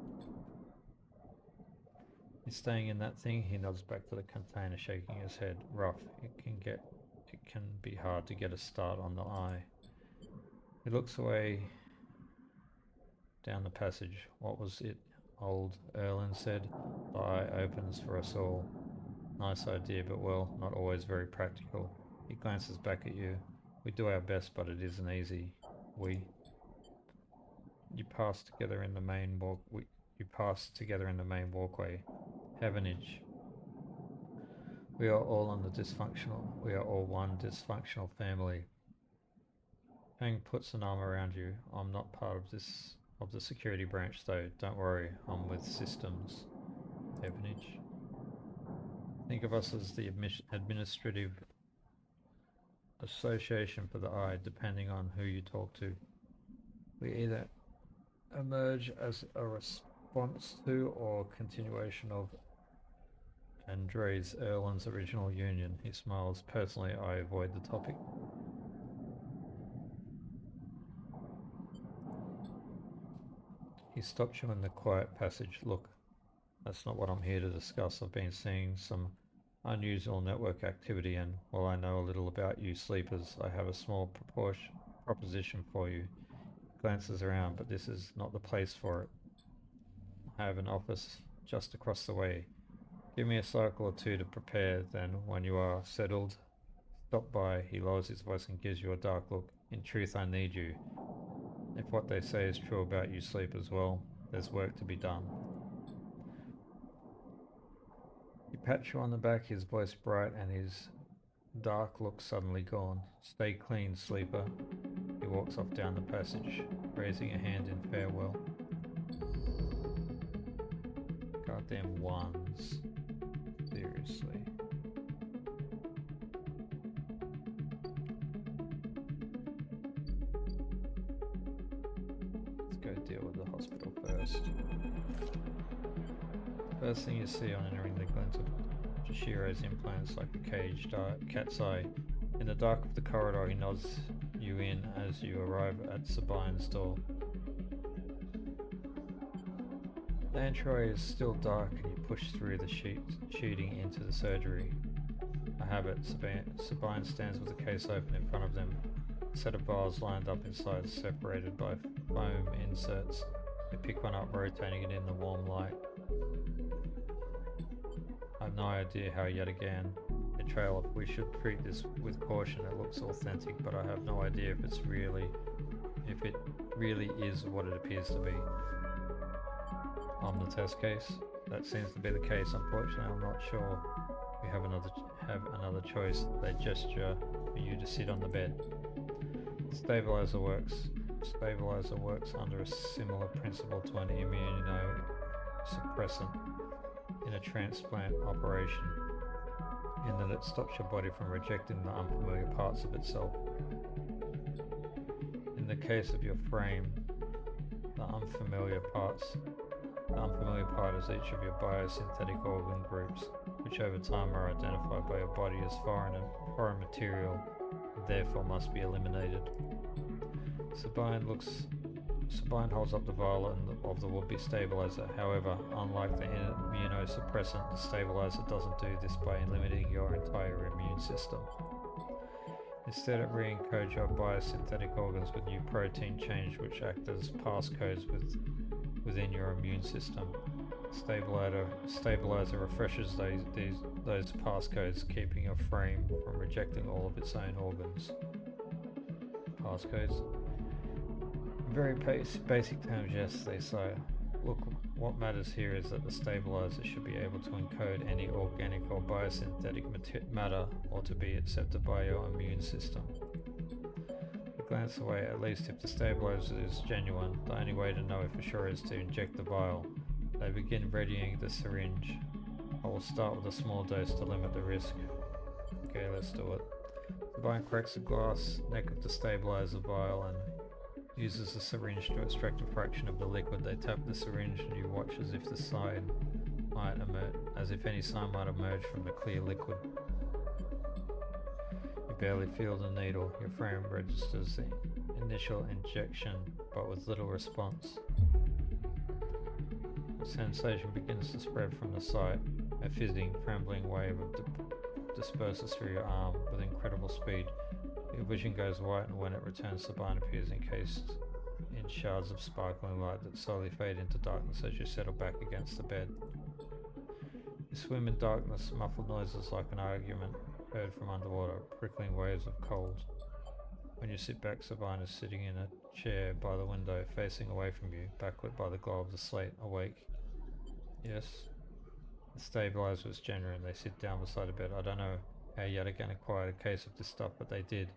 S1: He's staying in that thing. He nods back to the container, shaking his head. Rough. It can be hard to get a start on the eye. He looks away down the passage. What was it? Old Erlen said. The eye opens for us all. Nice idea, but well, not always very practical. He glances back at you. We do our best, but it isn't easy. You pass together in the main walkway. Heavenage. We are all one dysfunctional family. Fang puts an arm around you. I'm not part of the security branch though. Don't worry, I'm with systems. Stepanage. Think of us as the administrative association for the eye, depending on who you talk to. We either emerge as a response to or continuation of Andres Erland's original union. He smiles. Personally, I avoid the topic. He stops you in the quiet passage. Look, that's not what I'm here to discuss. I've been seeing some unusual network activity, and while I know a little about you sleepers, I have a small proposition for you. Glances around, but this is not the place for it. I have an office just across the way. Give me a cycle or two to prepare, then when you are settled, stop by. He lowers his voice and gives you a dark look. In truth, I need you. If what they say is true about you sleepers, well, there's work to be done. He pats you on the back, his voice bright and his dark look suddenly gone. Stay clean, sleeper. He walks off down the passage, raising a hand in farewell. Goddamn ones. Seriously. Let's go deal with the hospital first. First thing you see on entering the glint of Jashiro's implants like a caged cat's eye. In the dark of the corridor, he nods you in as you arrive at Sabine's door. The entryway is still dark and you push through the sheeting into the surgery. A habit, Sabine stands with the case open in front of them. A set of vials lined up inside, separated by foam inserts. They pick one up, rotating it in the warm light. I have no idea how yet again. A trail of we should treat this with caution. It looks authentic, but I have no idea if it really is what it appears to be. On the test case, that seems to be the case. Unfortunately, I'm not sure we have another choice. They gesture for you to sit on the bed. Stabilizer works under a similar principle to an immunosuppressant in a transplant operation, in that it stops your body from rejecting the unfamiliar parts of itself. In the case of your frame, the unfamiliar part is each of your biosynthetic organ groups, which over time are identified by your body as foreign material and therefore must be eliminated. Sabine holds up the vial of the would-be stabilizer. However, unlike the immunosuppressant, the stabilizer doesn't do this by limiting your entire immune system. Instead, it re-encodes your biosynthetic organs with new protein change which act as passcodes within your immune system. Stabilizer refreshes those passcodes, keeping your frame from rejecting all of its own organs. Passcodes? In very basic terms, yes, they say. Look, what matters here is that the stabilizer should be able to encode any organic or biosynthetic matter or to be accepted by your immune system. You glance away. At least if the stabilizer is genuine, the only way to know for sure is to inject the vial. They begin readying the syringe. I will start with a small dose to limit the risk. Okay, let's do it. Sabine cracks the glass neck of the stabilizer vial and uses the syringe to extract a fraction of the liquid. They tap the syringe and you watch as if any sign might emerge from the clear liquid. You barely feel the needle. Your frame registers the initial injection, but with little response. The sensation begins to spread from the site. A fizzing, trembling wave disperses through your arm with incredible speed. Your vision goes white, and when it returns, Sabine appears encased in shards of sparkling light that slowly fade into darkness as you settle back against the bed. You swim in darkness, muffled noises like an argument heard from underwater, prickling waves of cold. When you sit back, Sabine is sitting in a chair by the window, facing away from you, backlit by the glow of the slate, awake. Yes? The stabilizer was genuine. They sit down beside the bed. I don't know how yet again acquired a case of this stuff, but they did.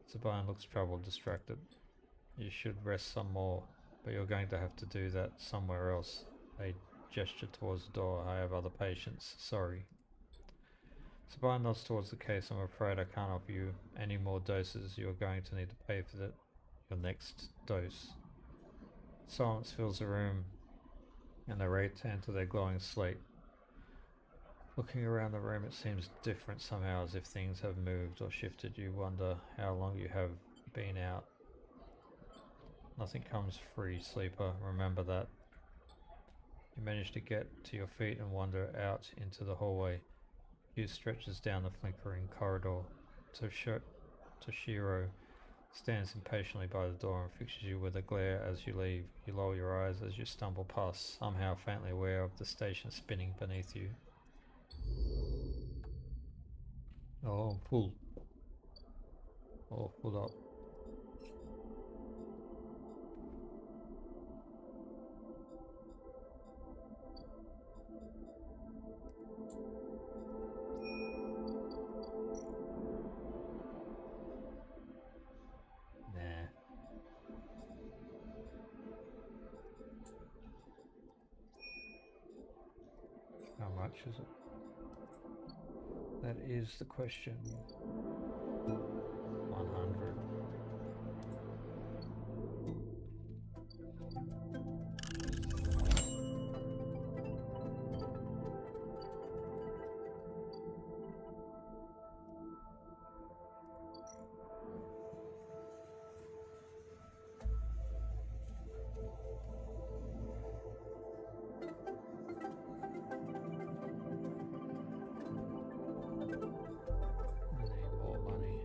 S1: Sabine looks troubled, distracted. You should rest some more, but you're going to have to do that somewhere else. They gesture towards the door. I have other patients. Sorry. Sabine nods towards the case. I'm afraid I can't offer you any more doses. You're going to need to pay for your next dose. Silence fills the room, and they return to their glowing slate. Looking around the room, it seems different somehow, as if things have moved or shifted. You wonder how long you have been out. Nothing comes free, sleeper. Remember that. You manage to get to your feet and wander out into the hallway. Hugh stretches down the flickering corridor. Toshiro stands impatiently by the door and fixes you with a glare as you leave. You lower your eyes as you stumble past, somehow faintly aware of the station spinning beneath you. Oh, I'm full. Oh, full up. Nah. How much is it? That is the question. 100. Need more money.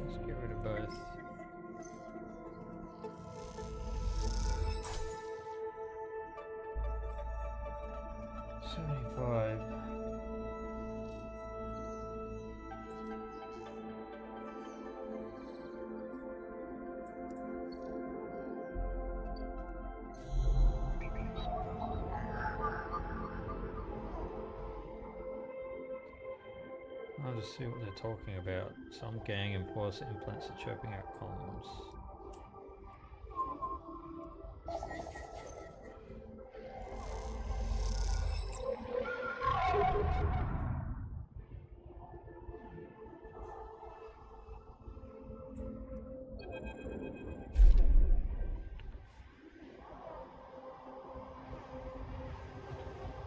S1: Let's get rid of both. $75. I'll just see what they're talking about. Some gang enforcer implants are chirping out columns.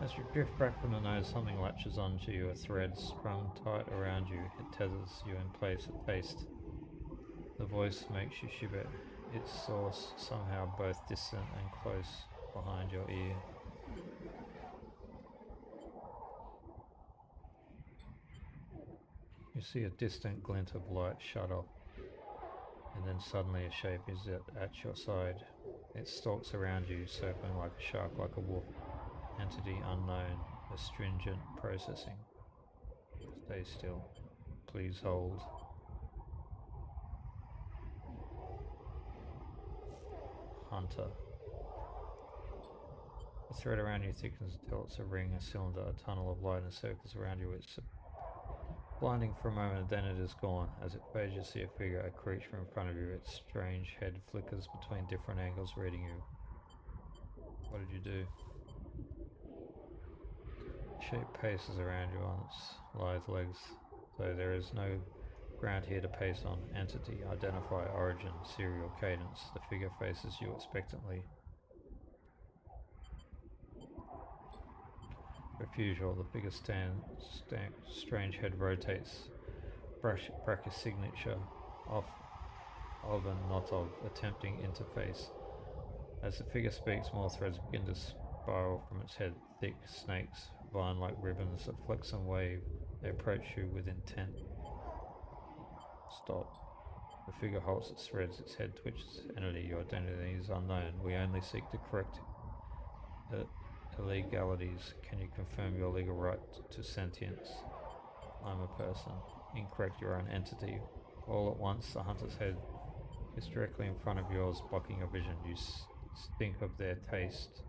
S1: As you drift back from the nose, something latches onto you, a thread strung tight around you. It tethers you in place at taste. The voice makes you shiver, its source somehow both distant and close behind your ear. You see a distant glint of light shut off, and then suddenly a shape is at your side. It stalks around you, circling like a shark, like a wolf. Entity unknown, astringent processing. Stay still. Please hold. Hunter. The thread around you thickens until it's a ring, a cylinder, a tunnel of light encircles around you. It Blinding for a moment, then it is gone. As it fades, you see a figure, a creature in front of you. Its strange head flickers between different angles, reading you. What did you do? Shape paces around you on its lithe legs, though there is no ground here to pace on. Entity, identify, origin, serial, cadence. The figure faces you expectantly. Refusal, the figure strange head rotates. Bracket signature of and not of, attempting interface. As the figure speaks, more threads begin to spiral from its head, thick snakes, vine-like ribbons that flex and wave. They approach you with intent. Stop. The figure halts its threads, its head twitches. Entity, your identity is unknown. We only seek to correct illegalities. Can you confirm your legal right to sentience? I'm a person. Incorrect, you're an entity. All at once, the hunter's head is directly in front of yours, blocking your vision. You think of their taste.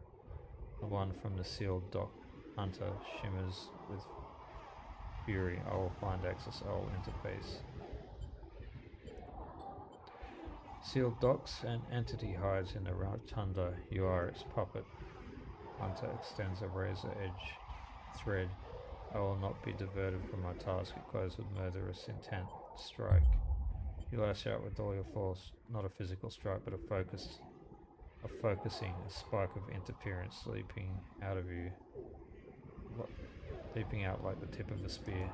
S1: The one from the sealed dock. Hunter shimmers with fury. I will find access. I will interface. Sealed docks, an entity hides in the rotunda. You are its puppet. Hunter extends a razor edge thread. I will not be diverted from my task. It glows with murderous intent. Strike. You lash out with all your force, not a physical strike, but a focusing, a spike of interference leaping out of you, leaping out like the tip of a spear.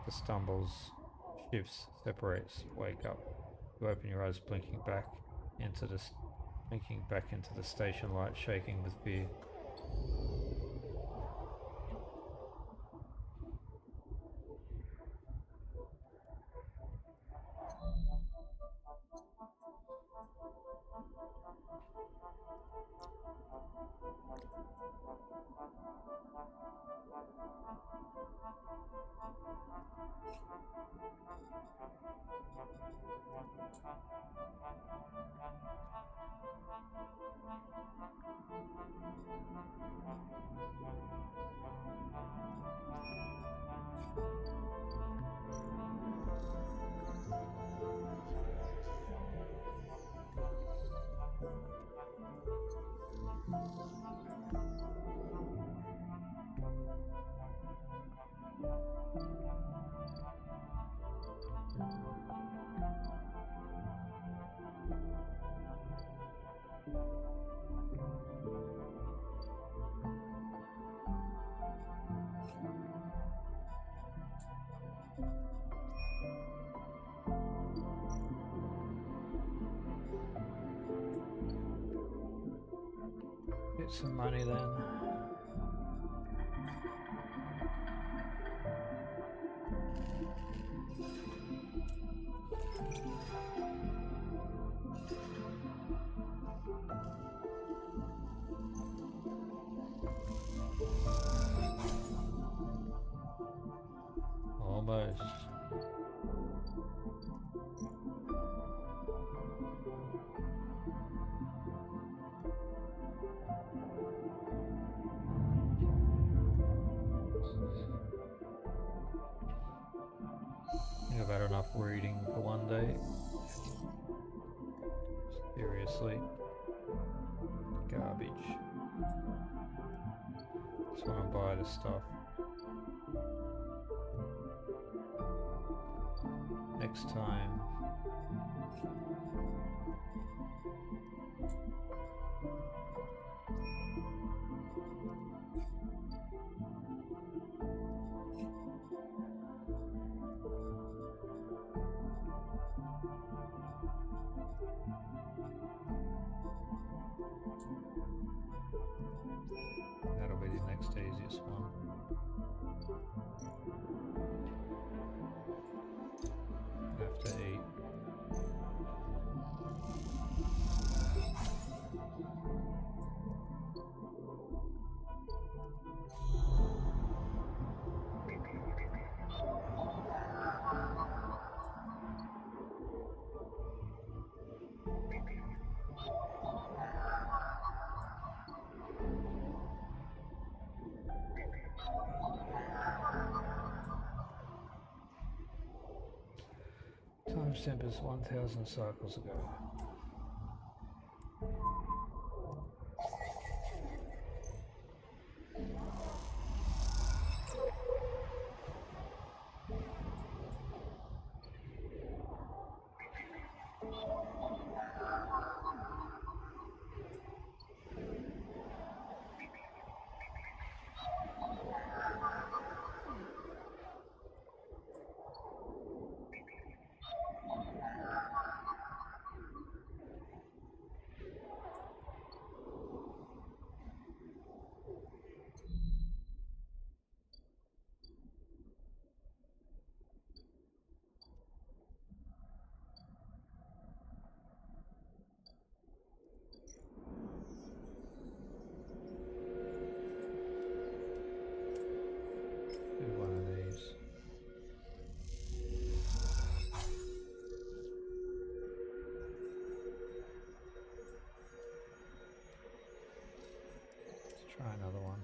S1: The stumbles, shifts, separates, wake up. You open your eyes, blinking back into the station light, shaking with fear. Get some money then. Almost. I've had enough reading for one day. Seriously. Garbage. Just want to buy the stuff. Next time. That'll be the next easiest one. Have to eat. timestamp is 1000 cycles ago. Do one of these. Let's try another one.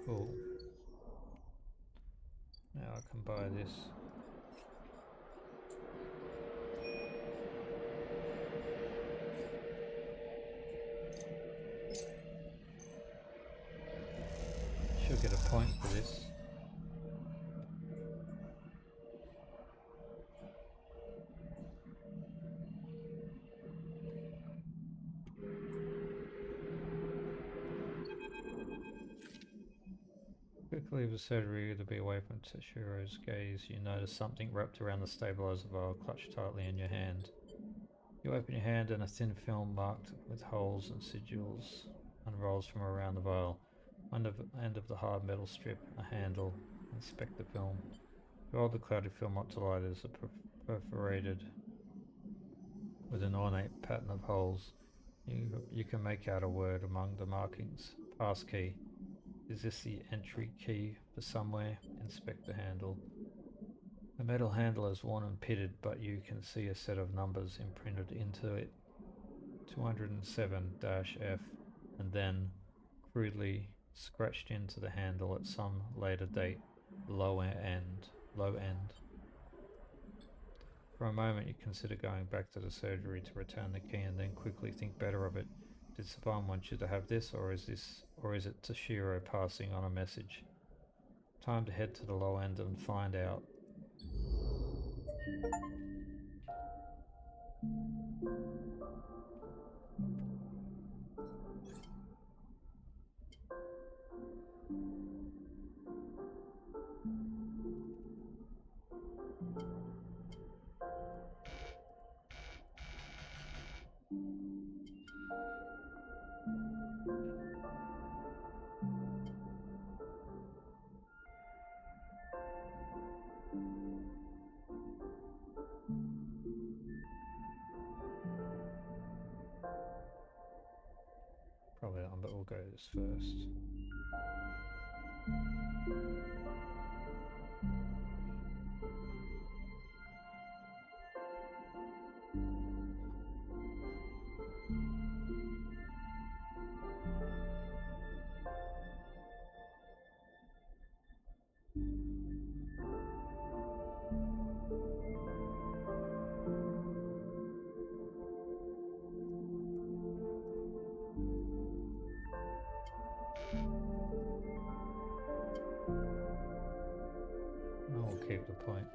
S1: Cool. Now I can buy this. Should get a point for this. Quickly leave the surgery to be away from Teshiro's gaze. You notice something wrapped around the stabilizer vial, clutched tightly in your hand. You open your hand and a thin film marked with holes and sigils unrolls from around the vial. End of the hard metal strip, a handle. Inspect the film. You roll the cloudy film up to light as perforated with an ornate pattern of holes. You can make out a word among the markings. Passkey. Is this the entry key for somewhere? Inspect the handle. The metal handle is worn and pitted, but you can see a set of numbers imprinted into it. 207-F, and then crudely scratched into the handle at some later date. Low end. For a moment you consider going back to the surgery to return the key, and then quickly think better of it. Did Saban want you to have this, or is it Toshiro passing on a message? Time to head to the low end and find out. Probably that one, but we'll go this first. I'll keep the point.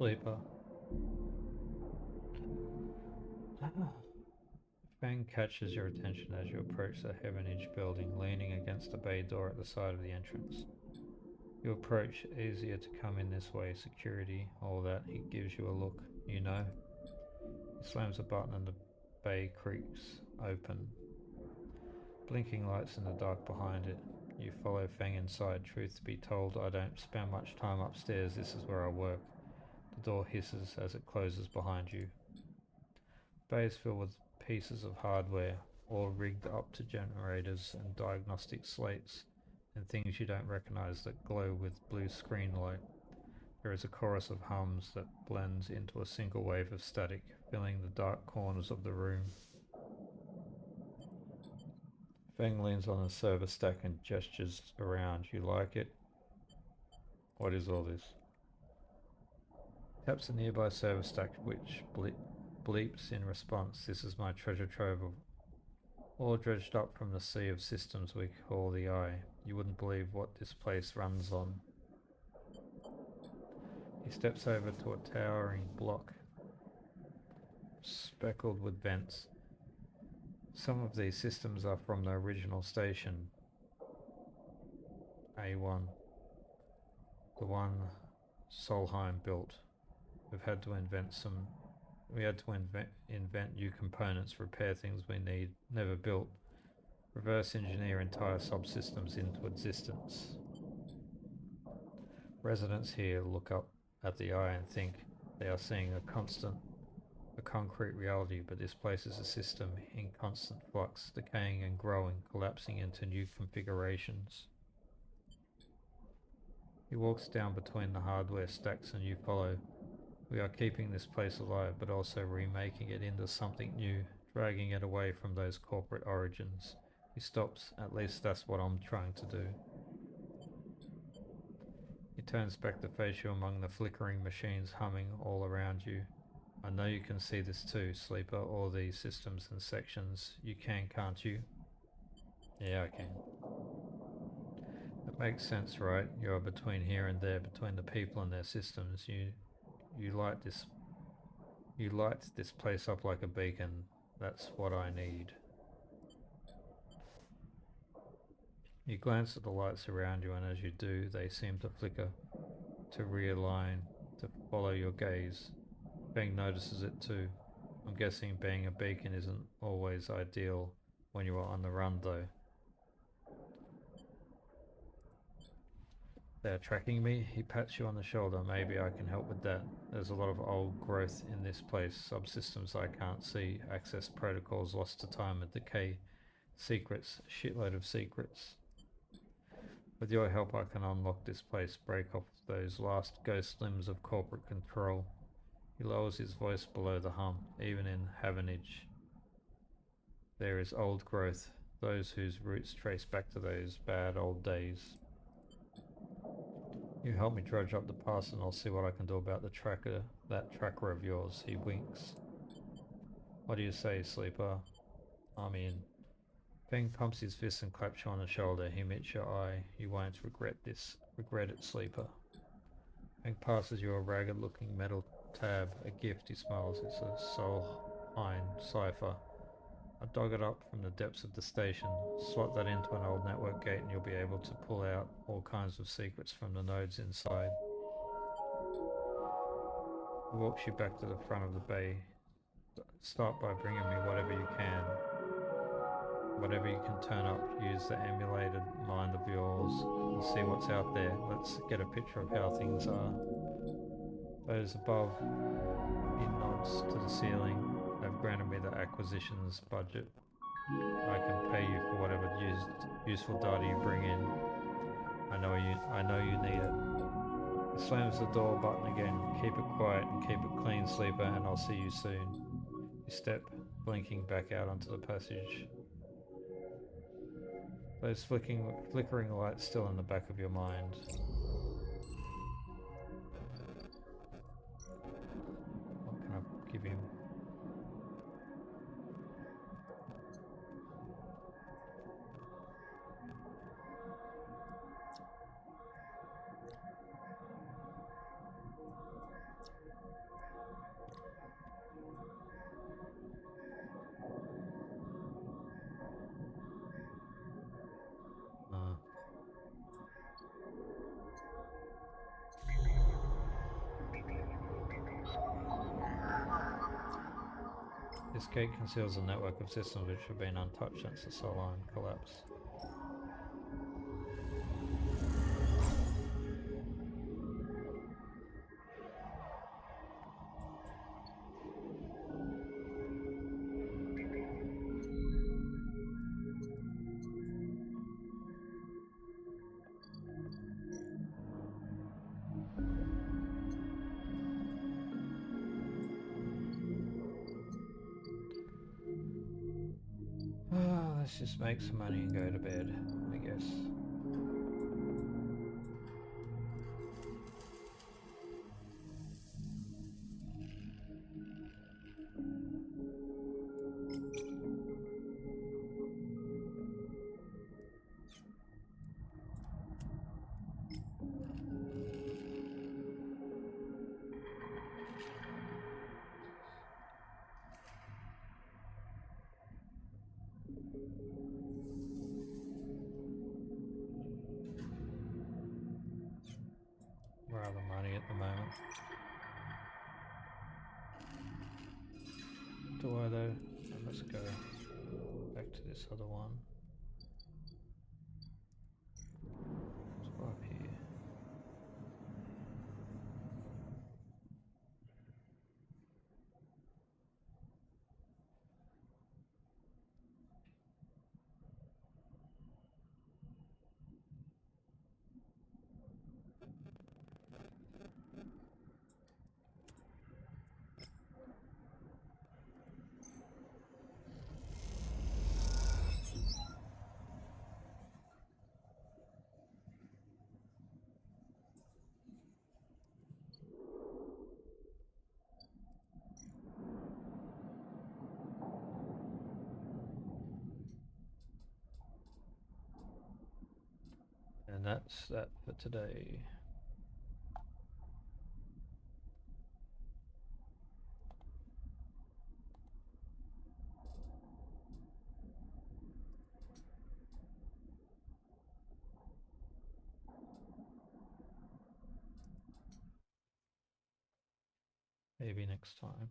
S1: Sleeper. Fang catches your attention as you approach the Heavenage building, leaning against a bay door at the side of the entrance. You approach, easier to come in this way, security, all that. He gives you a look, you know. He slams a button and the bay creaks open. Blinking lights in the dark behind it. You follow Fang inside. Truth to be told, I don't spend much time upstairs, this is where I work. The door hisses as it closes behind you. The bay is filled with pieces of hardware, all rigged up to generators and diagnostic slates, and things you don't recognize that glow with blue screen light. There is a chorus of hums that blends into a single wave of static, filling the dark corners of the room. Feng leans on a server stack and gestures around. You like it? What is all this? Taps a nearby server stack which bleeps in response. This is my treasure trove of all dredged up from the sea of systems we call the Eye. You wouldn't believe what this place runs on. He steps over to a towering block speckled with vents. Some of these systems are from the original station, A1, the one Solheim built. We had to invent new components, repair things we never built, reverse engineer entire subsystems into existence. Residents here look up at the Eye and think they are seeing a concrete reality, but this place is a system in constant flux, decaying and growing, collapsing into new configurations. He walks down between the hardware stacks and you follow. We are keeping this place alive, but also remaking it into something new, dragging it away from those corporate origins. He stops. At least that's what I'm trying to do. He turns back to face you among the flickering machines humming all around you. I know you can see this too, Sleeper, all these systems and sections. You can, can't you? Yeah, I can. It makes sense, right? You are between here and there, between the people and their systems. You light this place up like a beacon. That's what I need. You glance at the lights around you, and as you do, they seem to flicker, to realign, to follow your gaze. Feng notices it too. I'm guessing being a beacon isn't always ideal when you are on the run though. They are tracking me. He pats you on the shoulder. Maybe I can help with that. There's a lot of old growth in this place, subsystems I can't see, access protocols lost to time and decay, secrets, a shitload of secrets. With your help I can unlock this place, break off those last ghost limbs of corporate control. He lowers his voice below the hum. Even in Havenage, there is old growth, those whose roots trace back to those bad old days. You help me dredge up the past and I'll see what I can do about that tracker of yours. He winks. What do you say, Sleeper? I'm in. Feng pumps his fist and claps you on the shoulder. He meets your eye. You won't regret it, Sleeper. Feng passes you a ragged looking metal tab, a gift. He smiles. It's a Solheim cipher. I dug it up from the depths of the station. Slot that into an old network gate and you'll be able to pull out all kinds of secrets from the nodes inside. He walks you back to the front of the bay. Start by bringing me whatever you can. Whatever you can turn up. Use the emulated mind of yours and see what's out there. Let's get a picture of how things are. Those above, he nods to the ceiling. They've granted me the acquisitions budget. I can pay you for whatever useful data you bring in. I know you need it. He slams the door button again. Keep it quiet and keep it clean, Sleeper, and I'll see you soon. You step, blinking back out onto the passage. Those flickering lights still in the back of your mind. What can I give him? This gate conceals a network of systems which have been untouched since the Sol Line collapse. Let's just make some money and go to bed, I guess. Rather money at the moment. Do I though? Let's go back to this other one. Let's go up here. And that's that for today. Maybe next time.